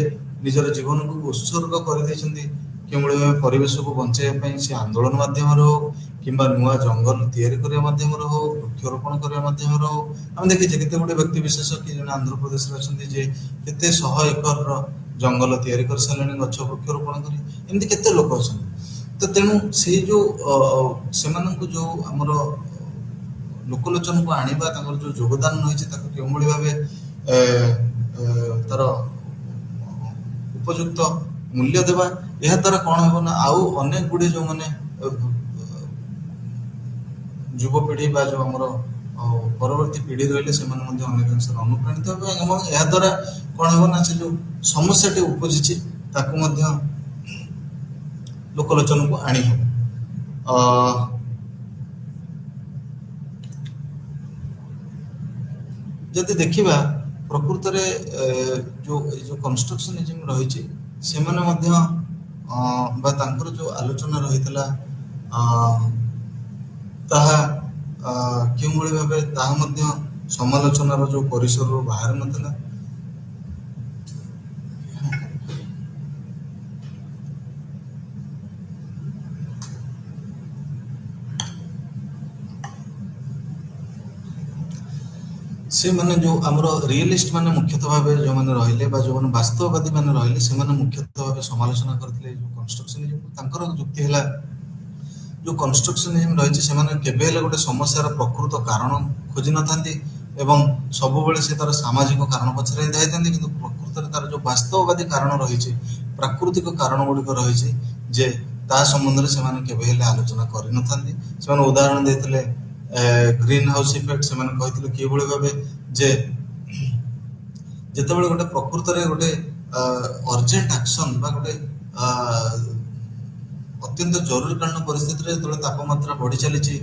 ନିଜର ଜୀବନକୁ ଉତ୍ସର୍ଗ କରିଦେଇଛନ୍ତି କେଉଁଭଳି ଭାବେ ପରିବେଶକୁ ବଞ୍ଚାଇବା ପାଇଁ, ସେ ଆନ୍ଦୋଳନ ମାଧ୍ୟମରେ ହଉ କିମ୍ବା ନୂଆ ଜଙ୍ଗଲ ତିଆରି କରିବା ମାଧ୍ୟମରେ ହଉ, ବୃକ୍ଷରୋପଣ କରିବା ମାଧ୍ୟମରେ ହଉ। ଆମେ ଦେଖିଛେ କେତେ ଗୁଡେ ବ୍ୟକ୍ତି ବିଶେଷ କିଏ ଜଣେ ଆନ୍ଧ୍ରପ୍ରଦେଶରେ ଅଛନ୍ତି ଯେ କେତେ 100 ଏକରର ଜଙ୍ଗଲ ତିଆରି କରିସାରିଲେଣି ଗଛ ବୃକ୍ଷରୋପଣ କରି, ଏମିତି କେତେ ଲୋକ ଅଛନ୍ତି। ତ ତେଣୁ ସେଇ ଯୋଉ ସେମାନଙ୍କୁ ଯୋଉ ଆମର ଲୋକଲୋଚନକୁ ଆଣିବା, ତାଙ୍କର ଯୋଉ ଯୋଗଦାନ ରହିଛି ତାକୁ କେଉଁଭଳି ଭାବେ ତାର ଉପଯୁକ୍ତ ମୂଲ୍ୟ ଦେବା, ଏହା ଦ୍ୱାରା କଣ ହେବ ନା ଆଉ ଅନେକ ଗୁଡ଼ିଏ ଯୋଉମାନେ ଯୁବପିଢି ବା ଯୋଉ ଆମର ପରବର୍ତ୍ତୀ ପିଢି ରହିଲେ ସେମାନେ ମଧ୍ୟ ଅନେକ ଅଂଶରେ ଅନୁପ୍ରାଣିତ ହେବେ ଏବଂ ଏହା ଦ୍ୱାରା କଣ ହେବ ନା ସେ ଯୋଉ ସମସ୍ୟାଟି ଉପୁଜିଛି ତାକୁ ମଧ୍ୟ ଲୋକଲୋଚନକୁ ଆଣି ହେବ। ଯଦି ଦେଖିବା ପ୍ରକୃତରେ ଯୋଉ କନଷ୍ଟ୍ରକ୍ସନିଜିମ ରହିଛି ସେମାନେ ମଧ୍ୟ ବା ତାଙ୍କର ଯୋଉ ଆଲୋଚନା ରହିଥିଲା ତାହା କେଉଁଭଳି ଭାବେ ତାହା ମଧ୍ୟ ସମାଲୋଚନାର ଯୋଉ ପରିସରରୁ ବାହାରି ନଥିଲା। ସେମାନେ ଯୋଉ ଆମର ରିଏଲିଷ୍ଟ ମାନେ ମୁଖ୍ୟତଃ ଭାବେ ଯୋଉମାନେ ରହିଲେ ବା ଯୋଉମାନେ ବାସ୍ତବବାଦୀ ମାନେ ରହିଲେ ସେମାନେ ମୁଖ୍ୟତଃ ଭାବେ ସମାଲୋଚନା କରିଥିଲେ ଯୋଉ କନଷ୍ଟ୍ରକ୍ସନିଜିମ। ତାଙ୍କର ଯୁକ୍ତି ହେଲା ଯୋଉ କନଷ୍ଟ୍ରକ୍ସନିଜିମ ରହିଛି ସେମାନେ କେବେ ହେଲେ ଗୋଟେ ସମସ୍ୟାର ପ୍ରକୃତ କାରଣ ଖୋଜି ନଥାନ୍ତି ଏବଂ ସବୁବେଳେ ସେ ତାର ସାମାଜିକ କାରଣ ପଛରେ ହିଁ ଧାଇଥାନ୍ତି, କିନ୍ତୁ ପ୍ରକୃତରେ ତାର ଯୋଉ ବାସ୍ତବବାଦୀ କାରଣ ରହିଛି, ପ୍ରାକୃତିକ କାରଣ ଗୁଡିକ ରହିଛି ଯେ ତା ସମ୍ବନ୍ଧରେ ସେମାନେ କେବେ ହେଲେ ଆଲୋଚନା କରିନଥାନ୍ତି। ସେମାନେ ଉଦାହରଣ ଦେଇଥିଲେ ଗ୍ରୀନ ହାଉସ ଇଫେକ୍ଟ। ସେମାନେ କହିଥିଲେ କିଭଳି ଭାବେ ଯେ ଯେତେବେଳେ ଗୋଟେ ପ୍ରକୃତରେ ଗୋଟେ ଅର୍ଜେଣ୍ଟ ଆକ୍ସନ ବା ଗୋଟେ ଅତ୍ୟନ୍ତ ଜରୁରୀକାଳୀନ ପରିସ୍ଥିତିରେ ଯେତେବେଳେ ତାପମାତ୍ରା ବଢି ଚାଲିଛି,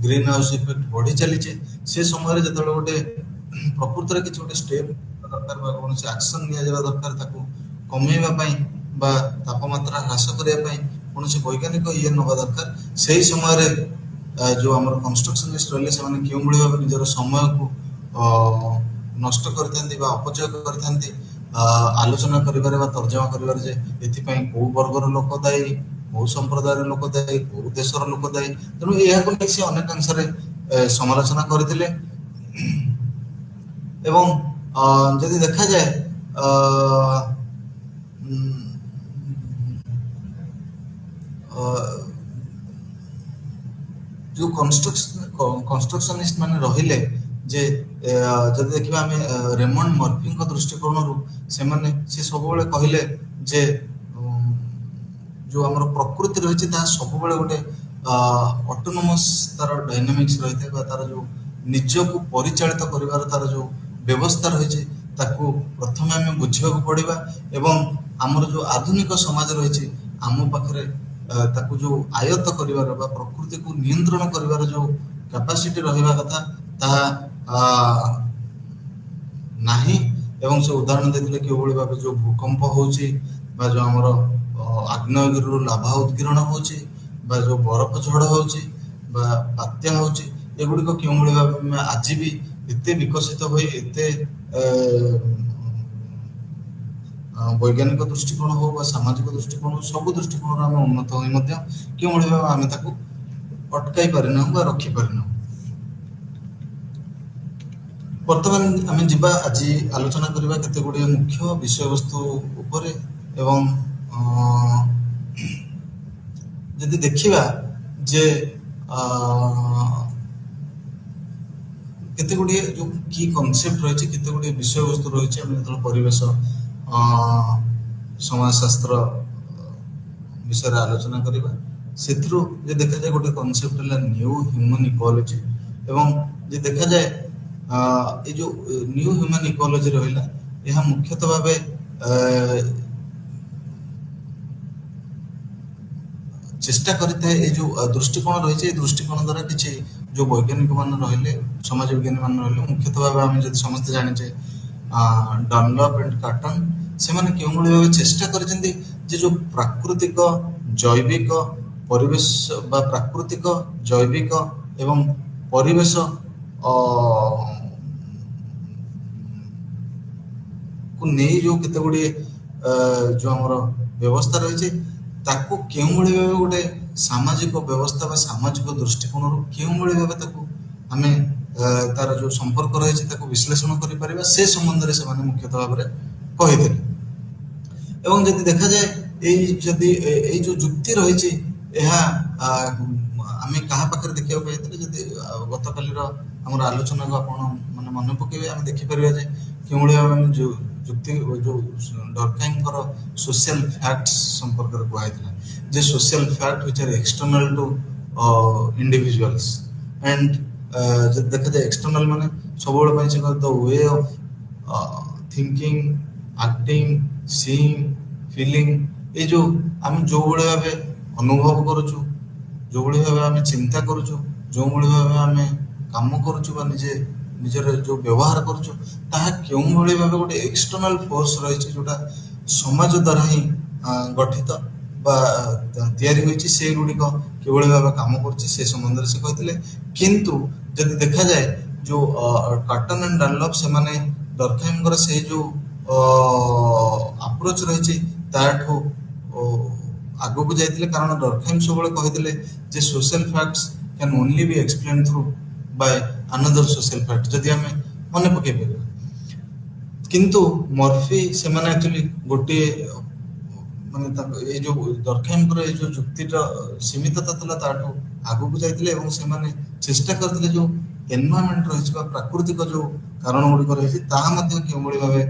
ଗ୍ରୀନ ହାଉସ ଇଫେକ୍ଟ ବଢି ଚାଲିଛି, ସେ ସମୟରେ ଯେତେବେଳେ ଗୋଟେ ପ୍ରକୃତରେ କିଛି ଗୋଟେ ଷ୍ଟେପ ଦରକାର ବା କୌଣସି ଆକ୍ସନ ନିଆଯିବା ଦରକାର ତାକୁ କମେଇବା ପାଇଁ ବା ତାପମାତ୍ରା ହ୍ରାସ କରିବା ପାଇଁ କୌଣସି ବୈଜ୍ଞାନିକ ଇଏ ନେବା ଦରକାର, ସେଇ ସମୟରେ ଯୋଉ ଆମର କନଷ୍ଟ୍ରକ୍ସନିଷ୍ଟ ରହିଲେ ସେମାନେ କେଉଁଭଳି ଭାବେ ନିଜର ସମୟକୁ ନଷ୍ଟ କରିଥାନ୍ତି ବା ଅପଚୟ କରିଥାନ୍ତି ଆଲୋଚନା କରିବାରେ ବା ତର୍ଜମା କରିବାରେ ଯେ ଏଥିପାଇଁ କୋଉ ବର୍ଗର ଲୋକ ଦାୟୀ, କୋଉ ସମ୍ପ୍ରଦାୟର ଲୋକ ଦାୟୀ, କୋଉ ଦେଶର ଲୋକ ଦାୟୀ। ତେଣୁ ଏହାକୁ ନେଇ ସେ ଅନେକାଂଶରେ ସମାଲୋଚନା କରିଥିଲେ ଏବଂ ଯଦି ଦେଖାଯାଏ ଯୋଉ କନଷ୍ଟ୍ରକ୍ସନିଷ୍ଟ ମାନେ ରହିଲେ ଯେ ଯଦି ଦେଖିବା ଆମେ ରେମଣ୍ଡ ମର୍ଫିଙ୍କ ଦୃଷ୍ଟିକୋଣରୁ ସେମାନେ ସେ ସବୁବେଳେ କହିଲେ ଯେ ଯୋଉ ଆମର ପ୍ରକୃତି ରହିଛି ତାହା ସବୁବେଳେ ଗୋଟେ ଅଟୋନୋମସ୍ ତାର ଡାଇନାମିକ୍ସ ରହିଥାଏ ବା ତାର ଯୋଉ ନିଜକୁ ପରିଚାଳିତ କରିବାର ତାର ଯୋଉ ବ୍ୟବସ୍ଥା ରହିଛି ତାକୁ ପ୍ରଥମେ ଆମେ ବୁଝିବାକୁ ପଡିବା ଏବଂ ଆମର ଯୋଉ ଆଧୁନିକ ସମାଜ ରହିଛି ଆମ ପାଖରେ ତାକୁ ଯୋଉ ଆୟତ୍ତ କରିବାର ବା ପ୍ରକୃତିକୁ ନିୟନ୍ତ୍ରଣ କରିବାର ଯୋଉ କାପାସିଟି ରହିବା କଥା ତାହା ନାହିଁ। ଏବଂ ସେ ଉଦାହରଣ ଦେଇଥିଲେ କିଭଳି ଭାବେ ଯୋଉ ଭୂକମ୍ପ ହଉଛି ବା ଯୋଉ ଆମର ଆଗ୍ନେୟଗିରିରୁ ଲାଭା ଉଦ୍ଗୀରଣ ହଉଛି ବା ଯୋଉ ବରଫ ଝଡ଼ ହଉଛି ବା ବାତ୍ୟା ହଉଛି, ଏଗୁଡିକ କେଉଁଭଳି ଭାବେ ଆମେ ଆଜି ବି ଏତେ ବିକଶିତ ହୋଇ ଏତେ ବୈଜ୍ଞାନିକ ଦୃଷ୍ଟିକୋଣ ହଉ ବା ସାମାଜିକ ଦୃଷ୍ଟିକୋଣ ହଉ ସବୁ ଦୃଷ୍ଟିକୋଣରୁ ଆମେ ଉନ୍ନତ ହୋଇ ମଧ୍ୟ କେଉଁଭଳି ଭାବେ ଆମେ ତାକୁ ଅଟକାଇ ପାରିନାହୁଁ ବା ରଖିପାରିନାହୁଁ। ବର୍ତ୍ତମାନ ଆମେ ଯିବା ଆଜି ଆଲୋଚନା କରିବା କେତେ ଗୁଡିଏ ମୁଖ୍ୟ ବିଷୟବସ୍ତୁ ଉପରେ ଏବଂ ଯଦି ଦେଖିବା ଯେ କେତେ ଗୁଡିଏ ଯୋଉ କି କନସେପ୍ଟ ରହିଛି, କେତେ ଗୁଡିଏ ବିଷୟବସ୍ତୁ ରହିଛି, ଆମେ ଯେତେବେଳେ ପରିବେଶ ସମାଜଶାସ୍ତ୍ର ବିଷୟରେ ଆଲୋଚନା କରିବା ସେଥିରୁ ଯେ ଦେଖାଯାଏ ଗୋଟେ କନସେପ୍ଟ ହେଲା ନ୍ୟୁ ହ୍ୟୁମାନ୍ ଇକୋଲୋଜି ଏବଂ ଯେ ଦେଖାଯାଏ ଏ ଯୋଉ ନ୍ୟୁ ହ୍ୟୁମାନ୍ ଇକୋଲୋଜି ରହିଲା ଏହା ମୁଖ୍ୟତଃ ଭାବେ ଚେଷ୍ଟା କରିଥାଏ ଏ ଯୋଉ ଦୃଷ୍ଟିକୋଣ ରହିଛି ଏ ଦୃଷ୍ଟିକୋଣ ଦ୍ୱାରା କିଛି ଯୋଉ ବୈଜ୍ଞାନିକ ମାନେ ରହିଲେ, ସମାଜ ବିଜ୍ଞାନୀ ମାନେ ରହିଲେ, ମୁଖ୍ୟତଃ ଭାବେ ଆମେ ଯଦି ସମସ୍ତେ ଜାଣିଛେ ଡନଲପ୍ ଏଣ୍ଡ କାର୍ଟନ, ସେମାନେ କେଉଁଭଳି ଭାବେ ଚେଷ୍ଟା କରିଛନ୍ତି ଯେ ଯୋଉ ପ୍ରାକୃତିକ, ଜୈବିକ, ପରିବେଶ ବା ପ୍ରାକୃତିକ ଜୈବିକ ଏବଂ ପରିବେଶ କୁ ନେଇ ଯୋଉ କେତେ ଗୁଡିଏ ଯୋଉ ଆମର ବ୍ୟବସ୍ଥା ରହିଛି ତାକୁ କେଉଁଭଳି ଭାବେ ଗୋଟେ ସାମାଜିକ ବ୍ୟବସ୍ଥା ବା ସାମାଜିକ ଦୃଷ୍ଟିକୋଣରୁ କେଉଁଭଳି ଭାବେ ତାକୁ ଆମେ ତାର ଯୋଉ ସମ୍ପର୍କ ରହିଛି ତାକୁ ବିଶ୍ଳେଷଣ କରିପାରିବା ସେ ସମ୍ବନ୍ଧରେ ସେମାନେ ମୁଖ୍ୟତଃ ଭାବରେ କହିଥିଲେ। ଏବଂ ଯଦି ଦେଖାଯାଏ ଏଇ ଯୋଉ ଯୁକ୍ତି ରହିଛି ଏହା ଆମେ କାହା ପାଖରେ ଦେଖିବାକୁ ପାଇଥିଲେ ଯଦି ଗତକାଲିର ଆମର ଆଲୋଚନାକୁ ଆପଣ ମାନେ ମନେ ପକେଇବେ ଆମେ ଦେଖିପାରିବା ଯେ କେଉଁଭଳି ଭାବେ ଆମେ ଯୋଉ ଯୁକ୍ତି ଯୋଉ ଡର୍କହାଇମଙ୍କର ସୋସିଆଲ ଫ୍ୟାକ୍ଟସ ସମ୍ପର୍କରେ କୁହାଯାଇଥିଲା ଯେ social fact which are external to individuals and ଯଦି ଦେଖାଯାଏ ଏକ୍ସଟର୍ନାଲ ମାନେ ସବୁବେଳେ ପାଇଁ ସେ the way of thinking acting seeing feeling ଏଇ ଯୋଉ ଆମେ ଯୋଉଭଳି ଭାବେ ଅନୁଭବ କରୁଛୁ ଯୋଉଭଳି ଭାବେ ଆମେ ଚିନ୍ତା କରୁଛୁ ଯୋଉଭଳି ଭାବେ ଆମେ କାମ କରୁଛୁ ବା ନିଜର ଯୋଉ ବ୍ୟବହାର କରୁଛୁ ତାହା କେଉଁଭଳି ଭାବେ ଗୋଟେ ଏକ୍ସଟର୍ନାଲ ଫୋର୍ସ ରହିଛି ଯୋଉଟା ସମାଜ ଦ୍ୱାରା ହିଁ ଗଠିତ ବା ତିଆରି ହୋଇଛି ସେଗୁଡ଼ିକ କିଭଳି ଭାବେ କାମ କରୁଛି ସେ ସମ୍ବନ୍ଧରେ ସେ କହିଥିଲେ। କିନ୍ତୁ ଯଦି ଦେଖାଯାଏ ଯୋଉ କାର୍ଟନ ଆଣ୍ଡ ଡାନଲପ୍ ସେମାନେ ଡର୍କହାଇମଙ୍କର ସେଇ ଯୋଉ ଆପ୍ରୋଚ ରହିଛି ତାଠୁ ଆଗକୁ ଯାଇଥିଲେ କାରଣ ଡର୍କହାଇମ ସବୁବେଳେ କହିଥିଲେ ଯେ social facts can only be explain through by another social fact ଯଦି ଆମେ ମନେ ପକେଇ ପାରିବା। କିନ୍ତୁ ମର୍ଫି ସେମାନେ ଆକ୍ଚୁଆଲି ଗୋଟିଏ ମାନେ ଏଇ ଯୋଉ ଡର୍କହାଇମଙ୍କର ଏଇ ଯୋଉ ଯୁକ୍ତିର ସୀମିତତା ଥିଲା ତାଠୁ ଆଗକୁ ଯାଇଥିଲେ ଏବଂ ସେମାନେ ଚେଷ୍ଟା କରିଥିଲେ ଯୋଉ ଏନଭାୟରମେଣ୍ଟ ରହିଛି ବା ପ୍ରାକୃତିକ ଯୋଉ କାରଣ ଗୁଡିକ ରହିଛି ତାହା ମଧ୍ୟ କେଉଁଭଳି ଭାବେ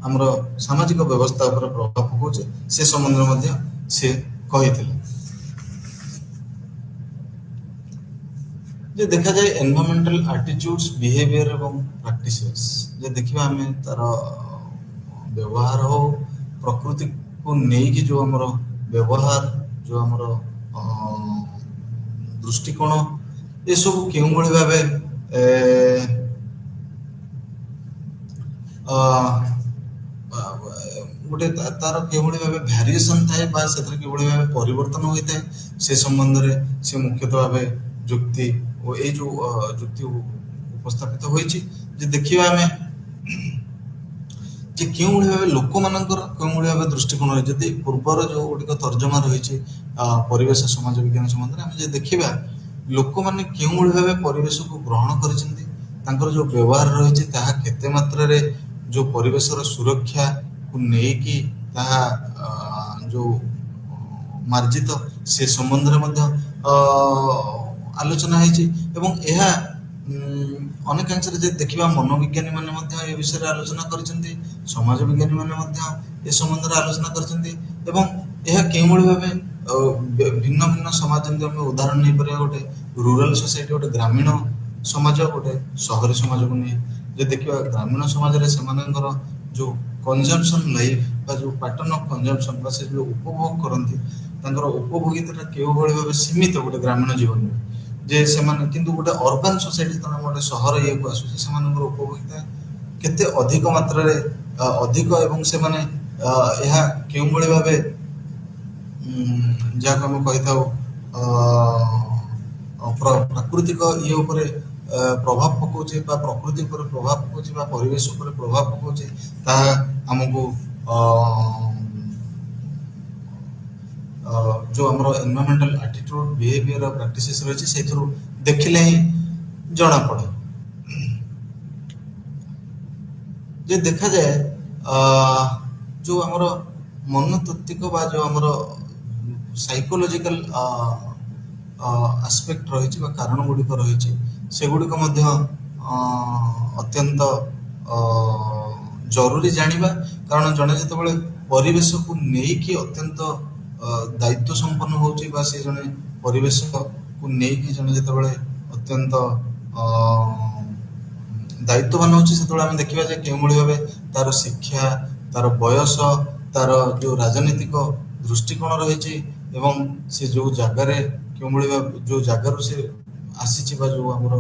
ଆମର ସାମାଜିକ ବ୍ୟବସ୍ଥା ଉପରେ ପ୍ରଭାବ ପକାଉଛି ସେ ସମ୍ବନ୍ଧରେ ମଧ୍ୟ ସେ କହିଥିଲେ। ଯେ ଦେଖାଯାଏ ଏନଭାୟରମେଣ୍ଟାଲ ଆଟିଚ୍ୟୁଡ୍ସ ବିହେଭିୟର ଏବଂ ପ୍ରାକ୍ଟିସେସ୍ ଯେ ଦେଖିବା ଆମେ ତାର ବ୍ୟବହାର ହଉ ପ୍ରକୃତିକୁ ନେଇକି ଯୋଉ ଆମର ବ୍ୟବହାର ଯୋଉ ଆମର ଦୃଷ୍ଟିକୋଣ ଏସବୁ କେଉଁଭଳି ଭାବେ ଗୋଟେ ତାର କିଭଳି ଭାବେ ଭ୍ୟାରିଏସନ ଥାଏ ବା ସେଥିରେ କିଭଳି ଭାବେ ପରିବର୍ତ୍ତନ ହୋଇଥାଏ ସେ ସମ୍ବନ୍ଧରେ ସେ ମୁଖ୍ୟତଃ ଭାବେ ଯୁକ୍ତି ଓ ଏଇ ଯୋଉ ଯୁକ୍ତି ଉପସ୍ଥାପିତ ହୋଇଛି ଯେ ଦେଖିବା ଆମେ ଯେ କେଉଁଭଳି ଭାବେ ଲୋକମାନଙ୍କର କେଉଁଭଳି ଭାବେ ଦୃଷ୍ଟିକୋଣ ରହିଛି ଯଦି ପୂର୍ବର ଯୋଉ ଗୁଡିକ ତର୍ଜମା ରହିଛି ପରିବେଶ ସମାଜ ବିଜ୍ଞାନ ସମ୍ବନ୍ଧରେ ଆମେ ଯଦି ଦେଖିବା ଲୋକମାନେ କେଉଁଭଳି ଭାବେ ପରିବେଶକୁ ଗ୍ରହଣ କରିଛନ୍ତି ତାଙ୍କର ଯୋଉ ବ୍ୟବହାର ରହିଛି ତାହା କେତେ ମାତ୍ରାରେ ଯୋଉ ପରିବେଶର ସୁରକ୍ଷାକୁ ନେଇକି ତାହା ଯୋଉ ମାର୍ଜିତ ସେ ସମ୍ବନ୍ଧରେ ମଧ୍ୟ ଆଲୋଚନା ହେଇଛି ଏବଂ ଏହା ଅନେକାଂଶରେ ଯଦି ଦେଖିବା ମନୋବିଜ୍ଞାନୀ ମାନେ ମଧ୍ୟ ଏ ବିଷୟରେ ଆଲୋଚନା କରିଛନ୍ତି ସମାଜ ବିଜ୍ଞାନୀ ମାନେ ମଧ୍ୟ ଏ ସମ୍ବନ୍ଧରେ ଆଲୋଚନା କରିଛନ୍ତି ଏବଂ ଏହା କେଉଁଭଳି ଭାବେ ଭିନ୍ନ ଭିନ୍ନ ସମାଜ ଯେମିତି ଆମେ ଉଦାହରଣ ନେଇପାରିବା ଗୋଟେ ରୁରାଲ ସୋସାଇଟି ଗୋଟେ ଗ୍ରାମୀଣ ସମାଜ ଗୋଟେ ସହରୀ ସମାଜକୁ ନେଇ ଯଦି ଦେଖିବା ଗ୍ରାମୀଣ ସମାଜରେ ସେମାନଙ୍କର ଯୋଉ କନଜମ୍ପସନ ଲାଇଫ ବା ଯୋଉ ପାଟର୍ନ ଅଫ କନଜମ୍ପସନ ବା ସେ ଯୋଉ ଉପଭୋଗ କରନ୍ତି ତାଙ୍କର ଉପଭୋଗିତାଟା କେଉଁଭଳି ଭାବେ ସୀମିତ ଗୋଟେ ଗ୍ରାମୀଣ ଜୀବନରେ ଯେ ସେମାନେ କିନ୍ତୁ ଗୋଟେ ଅର୍ବାନ ସୋସାଇଟି ତମେ ଗୋଟେ ସହର ଇଏକୁ ଆସୁଛି ସେମାନଙ୍କର ଉପଭୋଗିତା କେତେ ଅଧିକ ମାତ୍ରାରେ ଅଧିକ ଏବଂ ସେମାନେ ଏହା କେଉଁଭଳି ଭାବେ ଯାହାକୁ ଆମେ କହିଥାଉ ପ୍ରାକୃତିକ ଇଏ ଉପରେ ପ୍ରଭାବ ପକାଉଛି ବା ପ୍ରକୃତି ଉପରେ ପ୍ରଭାବ ପକାଉଛି ବା ପରିବେଶ ଉପରେ ପ୍ରଭାବ ପକାଉଛି ତାହା ଆମକୁ ଯୋଉ ଆମର ଏନଭାୟରମେଣ୍ଟାଲ ଆଟିଟ୍ୟୁଡ ବିହେଭିୟର ପ୍ରାକ୍ଟିସେସ୍ ରହିଛି ସେଇଥିରୁ ଦେଖିଲେ ହିଁ ଜଣା ପଡେ। ଯେ ଦେଖାଯାଏ ଯୋଉ ଆମର ମନୋତାତ୍ତ୍ୱିକ ବା ଯୋଉ ଆମର ସାଇକୋଲୋଜିକାଲ ଆସ୍ପେକ୍ଟ ରହିଛି ବା କାରଣ ଗୁଡିକ ରହିଛି ସେଗୁଡିକ ମଧ୍ୟ ଅତ୍ୟନ୍ତ ଜରୁରୀ ଜାଣିବା କାରଣ ଜଣେ ଯେତେବେଳେ ପରିବେଶକୁ ନେଇକି ଅତ୍ୟନ୍ତ ଦାୟିତ୍ୱ ସମ୍ପନ୍ନ ହଉଛି ବା ସେ ଜଣେ ପରିବେଶକୁ ନେଇକି ଜଣେ ଯେତେବେଳେ ଅତ୍ୟନ୍ତ ଦାୟିତ୍ୱବାନ ହଉଛି ସେତେବେଳେ ଆମେ ଦେଖିବା ଯେ କେଉଁଭଳି ଭାବେ ତାର ଶିକ୍ଷା ତାର ବୟସ ତାର ଯୋଉ ରାଜନୈତିକ ଦୃଷ୍ଟିକୋଣ ରହିଛି ଏବଂ ସେ ଯୋଉ ଜାଗାରେ କେଉଁଭଳି ଭାବେ ଯୋଉ ଜାଗାରୁ ସେ ଆସିଛି ବା ଯୋଉ ଆମର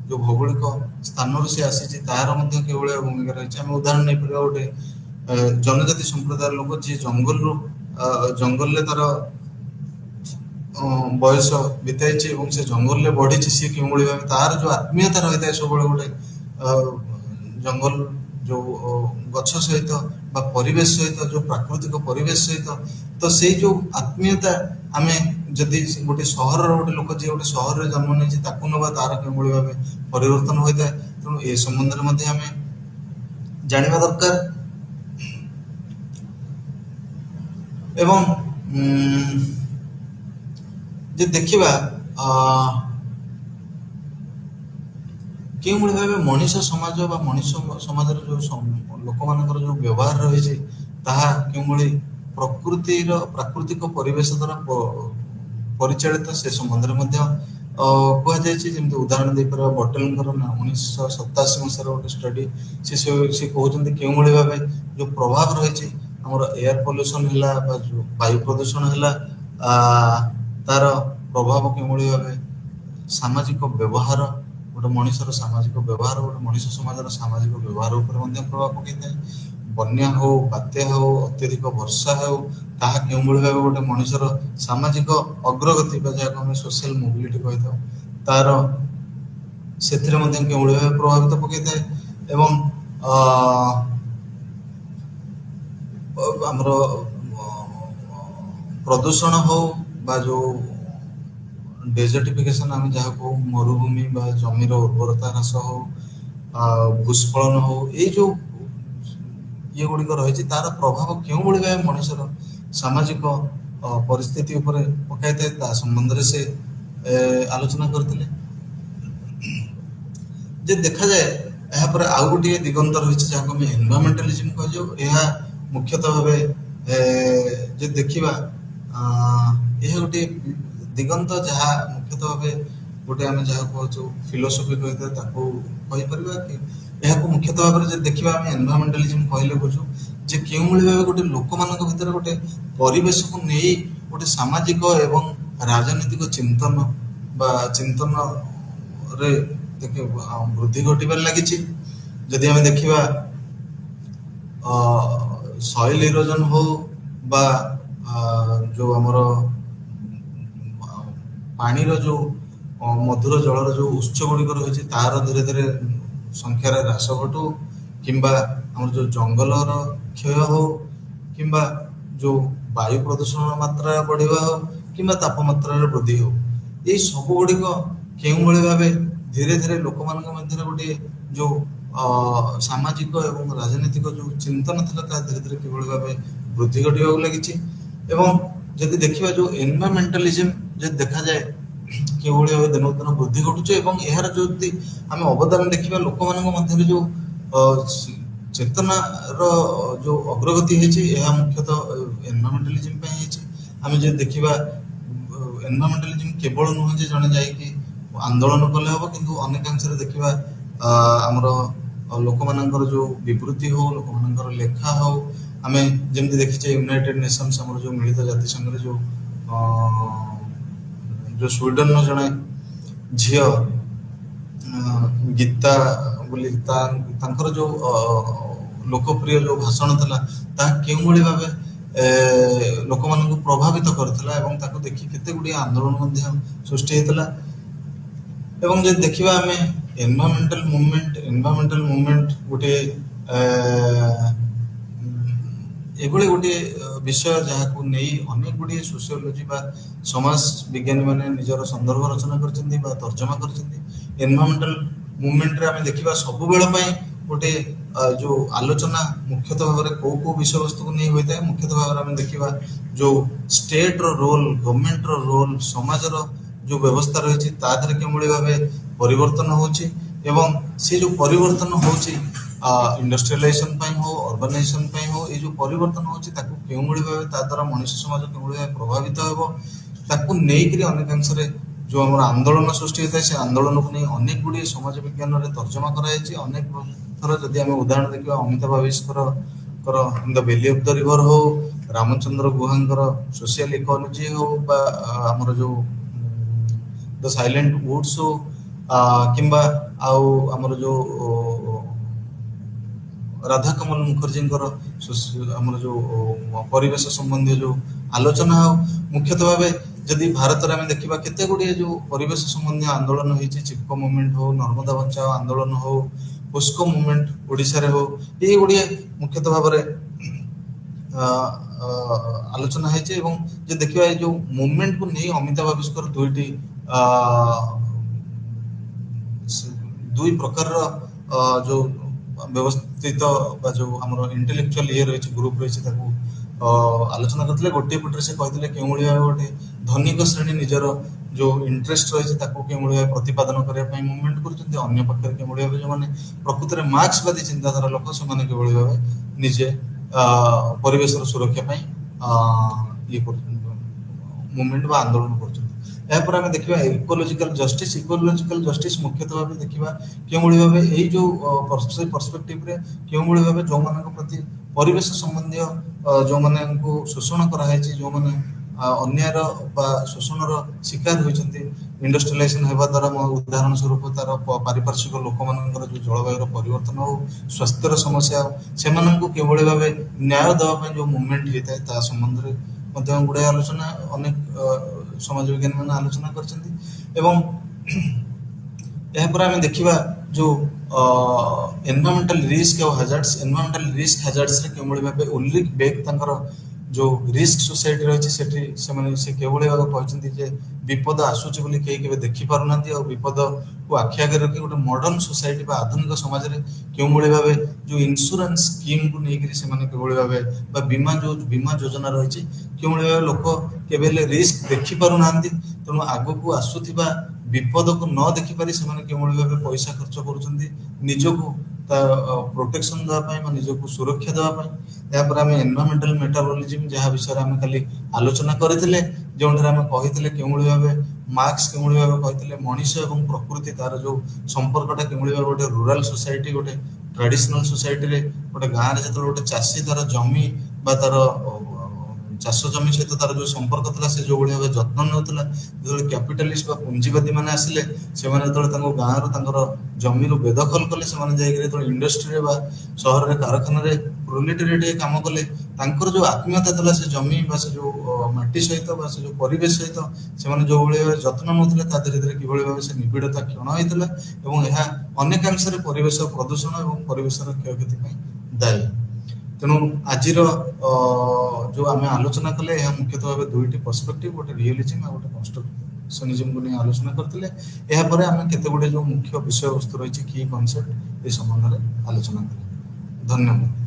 ଯୋଉ ଭୌଗୋଳିକ ସ୍ଥାନରୁ ସେ ଆସିଛି ତାର ମଧ୍ୟ କେଉଁଭଳି ଭୂମିକା ରହିଛି ଆମେ ଉଦାହରଣ ନେଇପାରିବା ଗୋଟେ ଜନଜାତି ସମ୍ପ୍ରଦାୟର ଲୋକ ଯିଏ ଜଙ୍ଗଲରେ ତାର ବୟସ ବିତାଇଛି ଏବଂ ସେ ଜଙ୍ଗଲରେ ବଢିଛି, ସିଏ କେଉଁଭଳି ଭାବେ ତାର ଯୋଉ ଆତ୍ମୀୟତା ରହିଥାଏ ସବୁବେଳେ ଗୋଟେ ଅ, ଜଙ୍ଗଲ ଯୋଉ ଗଛ ସହିତ ବା ପରିବେଶ ସହିତ, ଯୋଉ ପ୍ରାକୃତିକ ପରିବେଶ ସହିତ, ତ ସେଇ ଯୋଉ ଆତ୍ମୀୟତା ଆମେ ଯଦି ଗୋଟେ ସହରର ଗୋଟେ ଲୋକ ଯିଏ ଗୋଟେ ସହରରେ ଜନ୍ମ ନେଇଛି ତାକୁ ନବା, ତାର କେଉଁଭଳି ଭାବେ ପରିବର୍ତ୍ତନ ହୋଇଥାଏ। ତେଣୁ ଏ ସମ୍ବନ୍ଧରେ ମଧ୍ୟ ଆମେ ଜାଣିବା ଦରକାର। ଏବଂ ଯେ ଦେଖିବା କେଉଁଭଳି ଭାବେ ମଣିଷ ସମାଜ ବା ମଣିଷ ସମାଜର ଯୋଉ ଲୋକମାନଙ୍କର ଯୋଉ ବ୍ୟବହାର ରହିଛି ତାହା କେଉଁଭଳି ପ୍ରାକୃତିକ ପରିବେଶ ଦ୍ୱାରା ପରିଚାଳିତ, ସେ ସମ୍ବନ୍ଧରେ ମଧ୍ୟ କୁହାଯାଇଛି। ଯେମିତି ଉଦାହରଣ ଦେଇପାରିବା ବଟେଲଙ୍କର ନା 1987 ମସିହାର ଗୋଟେ ଷ୍ଟଡି, ସେ କହୁଛନ୍ତି କେଉଁଭଳି ଭାବେ ଯୋଉ ପ୍ରଭାବ ରହିଛି ଆମର ଏୟାର ପଲ୍ୟୁସନ ହେଲା ବା ଯୋଉ ବାୟୁ ପ୍ରଦୂଷଣ ହେଲା, ତାର ପ୍ରଭାବ କେଉଁଭଳି ଭାବେ ସାମାଜିକ ବ୍ୟବହାର, ଗୋଟେ ମଣିଷର ସାମାଜିକ ବ୍ୟବହାର, ଗୋଟେ ମଣିଷ ସମାଜର ସାମାଜିକ ବ୍ୟବହାର ଉପରେ ମଧ୍ୟ ପ୍ରଭାବ ପକେଇଥାଏ। ବନ୍ୟା ହଉ, ବାତ୍ୟା ହଉ, ଅତ୍ୟଧିକ ବର୍ଷା ହେଉ, ତାହା କେଉଁଭଳି ଭାବେ ଗୋଟେ ମଣିଷର ସାମାଜିକ ଅଗ୍ରଗତି ବା ଯାହାକୁ ଆମେ ସୋସିଆଲ ମୋବିଲିଟି କହିଥାଉ, ତାର ସେଥିରେ ମଧ୍ୟ କେଉଁଭଳି ଭାବେ ପ୍ରଭାବିତ ପକେଇଥାଏ। ଏବଂ ଆମର ପ୍ରଦୂଷଣ ହଉ ବା ଯୋଉ ଡେଜର୍ଟିଫିକେସନ ଆମେ ଯାହା କହୁ, ମରୁଭୂମି ବା ଜମିର ଉର୍ବରତା ହ୍ରାସ ହଉ, ଭୂସ୍ଖଳନ ହଉ, ଏଇ ଯୋଉ ଇଏ ଗୁଡିକ ରହିଛି ତାର ପ୍ରଭାବ କେଉଁଭଳି ଭାବେ ମଣିଷର ସାମାଜିକ ପରିସ୍ଥିତି ଉପରେ ପକାଇଥାଏ ତା ସମ୍ବନ୍ଧରେ ସେ ଆଲୋଚନା କରିଥିଲେ। ଯେ ଦେଖାଯାଏ ଏହାପରେ ଆଉ ଗୋଟିଏ ଦିଗନ୍ତ ରହିଛି ଯାହାକୁ ଆମେ ଏନଭାୟରମେଣ୍ଟାଲିଜିମ୍ କୁହାଯାଉ। ଏହା ମୁଖ୍ୟତଃ ଭାବେ ଯଦି ଦେଖିବା ଏହା ଗୋଟିଏ ଦିଗନ୍ତ ଯାହା ମୁଖ୍ୟତଃ ଭାବେ ଗୋଟେ ଆମେ ଯାହା କହୁଛୁ ଫିଲୋସଫି କହିଥାଉ ତାକୁ କହିପାରିବା କି ଏହାକୁ ମୁଖ୍ୟତଃ ଭାବରେ ଯଦି ଦେଖିବା ଆମେ ଏନଭାୟରମେଣ୍ଟାଲିଜିମ୍ କହିଲେ ବୁଝୁ ଯେ କେଉଁଭଳି ଭାବେ ଗୋଟେ ଲୋକମାନଙ୍କ ଭିତରେ ଗୋଟେ ପରିବେଶକୁ ନେଇ ଗୋଟେ ସାମାଜିକ ଏବଂ ରାଜନୈତିକ ଚିନ୍ତନରେ ବୃଦ୍ଧି ଘଟିବାରେ ଲାଗିଛି। ଯଦି ଆମେ ଦେଖିବା ସଏଲ ଇରୋଜନ ହଉ ବା ଯୋଉ ଆମର ପାଣିର ଯୋଉ ମଧୁର ଜଳର ଯୋଉ ଉତ୍ସ ଗୁଡିକ ରହିଛି ତାର ଧୀରେ ଧୀରେ ସଂଖ୍ୟାରେ ହ୍ରାସ ଘଟୁ, କିମ୍ବା ଆମର ଯୋଉ ଜଙ୍ଗଲର କ୍ଷୟ ହଉ, କିମ୍ବା ଯୋଉ ବାୟୁ ପ୍ରଦୂଷଣ ମାତ୍ରା ବଢିବା ହଉ, କିମ୍ବା ତାପମାତ୍ରାର ବୃଦ୍ଧି ହଉ, ଏଇ ସବୁ ଗୁଡିକ କେଉଁଭଳି ଭାବେ ଧୀରେ ଧୀରେ ଲୋକମାନଙ୍କ ମଧ୍ୟରେ ଗୋଟିଏ ଯୋଉ ସାମାଜିକ ଏବଂ ରାଜନୈତିକ ଯୋଉ ଚିନ୍ତନ ଥିଲା ତାହା ଧୀରେ ଧୀରେ କିଭଳି ଭାବେ ବୃଦ୍ଧି ଘଟିବାକୁ ଲାଗିଛି। ଏବଂ ଯଦି ଦେଖିବା ଯୋଉ ଏନଭାୟରମେଣ୍ଟାଲିଜିମ୍ ଯଦି ଦେଖାଯାଏ କିଭଳି ଭାବେ ଦିନକୁ ଦିନ ବୃଦ୍ଧି ଘଟୁଛି ଏବଂ ଏହାର ଯଦି ଆମେ ଅବଦାନ ଦେଖିବା ଲୋକମାନଙ୍କ ମଧ୍ୟରେ ଯୋଉ ଚେତନାର ଯୋଉ ଅଗ୍ରଗତି ହେଇଛି ଏହା ମୁଖ୍ୟତଃ ଏନଭାୟରମେଣ୍ଟାଲିଜିମ୍ ପାଇଁ ହେଇଛି। ଆମେ ଯଦି ଦେଖିବା ଏନଭାୟରମେଣ୍ଟାଲିଜିମ୍ କେବଳ ନୁହେଁ ଯେ ଜଣେ ଯାଇକି ଆନ୍ଦୋଳନ କଲେ ହବ, କିନ୍ତୁ ଅନେକାଂଶରେ ଦେଖିବା ଆମର ଲୋକମାନଙ୍କର ଯୋଉ ବିବୃତ୍ତି ହଉ, ଲୋକମାନଙ୍କର ଲେଖା ହଉ, ଆମେ ଯେମିତି ଦେଖିଛେ ୟୁନାଇଟେଡ୍ ନେସନ୍ସ ଆମର ଯୋଉ ମିଳିତ ଜାତିସଂଘରେ ଯୋଉ ସ୍ୱିଡେନର ଜଣେ ଝିଅ ଗୀତା ବୋଲି ତାଙ୍କର ଯୋଉ ଲୋକପ୍ରିୟ ଯୋଉ ଭାଷଣ ଥିଲା ତାହା କେଉଁଭଳି ଭାବେ ଲୋକମାନଙ୍କୁ ପ୍ରଭାବିତ କରିଥିଲା ଏବଂ ତାକୁ ଦେଖି କେତେ ଗୁଡ଼ିଏ ଆନ୍ଦୋଳନ ମଧ୍ୟ ସୃଷ୍ଟି ହେଇଥିଲା। ଏବଂ ଯଦି ଦେଖିବା ଆମେ ଏନଭାୟରମେଣ୍ଟାଲ ମୁଭମେଣ୍ଟ ଗୋଟିଏ ଏଭଳି ଗୋଟିଏ ବିଷୟ ଯାହାକୁ ନେଇ ଅନେକ ଗୁଡ଼ିଏ ସୋସିଓଲୋଜି ବା ସମାଜ ବିଜ୍ଞାନୀ ମାନେ ନିଜର ସନ୍ଦର୍ଭ ରଚନା କରିଛନ୍ତି ବା ତର୍ଜମା କରିଛନ୍ତି। ଏନଭାୟରମେଣ୍ଟାଲ ମୁଭମେଣ୍ଟରେ ଆମେ ଦେଖିବା ସବୁବେଳ ପାଇଁ ଗୋଟେ ଯୋଉ ଆଲୋଚନା ମୁଖ୍ୟତଃ ଭାବରେ କୋଉ କୋଉ ବିଷୟବସ୍ତୁକୁ ନେଇ ହୋଇଥାଏ। ମୁଖ୍ୟତଃ ଭାବରେ ଆମେ ଦେଖିବା ଯୋଉ ଷ୍ଟେଟର ରୋଲ, ଗଭର୍ଣ୍ଣମେଣ୍ଟର ରୋଲ, ସମାଜର ଯୋଉ ବ୍ୟବସ୍ଥା ରହିଛି ତା ଦେହରେ କେଉଁଭଳି ଭାବେ ପରିବର୍ତ୍ତନ ହଉଛି ଏବଂ ସେ ଯୋଉ ପରିବର୍ତ୍ତନ ହଉଛି ଇଣ୍ଡଷ୍ଟ୍ରିଆଲାଇଜେସନ ପାଇଁ ହଉ, ଅର୍ବାନାଇଜେସନ ପାଇଁ ହଉ, ଏଇ ଯୋଉ ପରିବର୍ତ୍ତନ ହଉଛି ତାକୁ କେଉଁଭଳି ଭାବେ ତା ଦ୍ୱାରା ମଣିଷ ସମାଜ କେଉଁଭଳି ଭାବେ ପ୍ରଭାବିତ ହେବ ତାକୁ ନେଇକରି ଅନେକାଂଶରେ ଯୋଉ ଆମର ଆନ୍ଦୋଳନ ସୃଷ୍ଟି ହୋଇଥାଏ ସେ ଆନ୍ଦୋଳନକୁ ନେଇ ଅନେକ ଗୁଡ଼ିଏ ସମାଜ ବିଜ୍ଞାନରେ ତର୍ଜମା କରାଯାଇଛି। ଅନେକ ଥର ଯଦି ଆମେ ଉଦାହରଣ ଦେଖିବା ଅମିତାଭ ଆବିଷ୍କରଙ୍କର ଦ ଭ୍ୟାଲି ଅଫ ଦ ରିଭର ହଉ, ରାମଚନ୍ଦ୍ର ଗୁହାଙ୍କର ସୋସିଆଲ ଇକୋଲୋଜି ହଉ, ବା ଆମର ଯୋଉ ଦ ସାଇଲେଣ୍ଟ ଉଡ୍ସ ହଉ, କିମ୍ବା ଆଉ ଆମର ଯୋଉ ରାଧାକମଲ ମୁଖର୍ଜୀଙ୍କର ଆମର ଯୋଉ ପରିବେଶ ସମ୍ବନ୍ଧୀୟ ଯୋଉ ଆଲୋଚନା ହଉ, ମୁଖ୍ୟତଃ ଭାବେ जदि भारत में देखा केते गुड़िए जो परिवेश संबंधी आंदोलन होती चिपको मुवमेंट हो नर्मदा बचाओ आंदोलन हो पोस्को मुवमेंट ओडिशा रे हो ये गुड़िए मुख्यतः भाव आलोचना है जे देखिए जो मुवमेंट को नहीं अमिताभ आविष्कार दुई प्रकार जो व्यवस्थित जो आम इंटेलेक्चुअल ये रही ग्रुप रही आलोचना करते गोटे पटे से कहते क्यों भाव गोटे धनिक श्रेणी निजर जो इंटरेस्ट रही क्यों भाव प्रतिपादन करने मुवमेंट कर क्यों भाव जो मैंने प्रकृत में मार्क्सवादी चिंताधारा लोक से क्यों भाव निजे परिवेश सुरक्षा ये मुवमेंट बा आंदोलन कर देखा इकोलोजिकल जस्टिस मुख्यतः भाव देखा क्यों भाव यही जो पर्सपेक्टिव रे क्यों भाव जो मान प्रति परिवेश संबंधी जो मैंने शोषण कराई जो मैंने अन्यायर शोषण शिकार होती इंडस्ट्रियलाइजेशन होगा द्वारा उदाहरण स्वरूप तार पारिपार्श्विक लोक मान जो जलवायु परिवर्तन हो स्वास्थ्य समस्या से क्यों भाव न्याय देवाई जो मुवमेंट होता है संबंध में गुड़ाए आलोचना अनेक समाज विज्ञानी मैंने आलोचना कर देखा जो एनवायरमेंटल रिस्क और हैजार्ड्स एनवायरमेंटल रिस्क हैजार्ड्स रे केवल भाबे उल्लेख बेग तांकर जो रिस्क सोसाइटी रही से केवल भाव कहते जे विपद आसूची बोली कहीं केबे देखि पारुना और विपद को आखि आगे रखी गोटे मॉडर्न सोसाइटी बा आधुनिक समाज रे क्यों भाव जो इंश्योरेंस स्कीम को लेकर से केवल भाव बीमा योजना रही क्यों भाव लोक केवल रिस्क देखि पारुना तेणु आग को आसुथिबा विपद को न देखिपारी से क्यों भाव पैसा खर्च कर निजको प्रोटेक्शन देवाई निजको सुरक्षा देवाई आम एनवायरमेंटल मेटाबॉलिज्म जहाँ विषय आम खाली आलोचना करते जो कहते क्यों भाव मार्क्स क्यों भाव कहते मनीष और प्रकृति तार जो संपर्कटा क्यों भाव गोटे रूराल सोसाइटी गोटे ट्रेडिशनल सोसाइटी रे गोटे गाँव में जो गोटे चाषी तार जमी तार चाष जमी सहित तार जो संपर्क था से जो भाव जत्न नौला जो कैपिटालिस्ट पुंजीवादी मैंने आसिले से गाँव जमी बेदखल कले से इंडस्ट्री सहर कारखाना प्रोलेटेरिएट काम कले जो आत्मीयता था से जमी से जो माटी सहित से जो परिवेश सहित से जो भाव जत्न नौले धीरे धीरे कि भाव से निबिड़ता क्षण होता है अनेकांश परिवेश प्रदूषण और परिवेश क्षयक्षति दायी तेणु आज जो आम आलोचना कले मुख्यतः भाव दुईटी पर्सपेक्टिव गोटे रियलिज्म और गोटे कन्स्ट्रक्शनिज्म को नहीं आलोचना करते आम केते गुडे जो मुख्य विषय वस्तु रही की कॉन्सेप्ट ए संबंध में आलोचना कले धन्यवाद।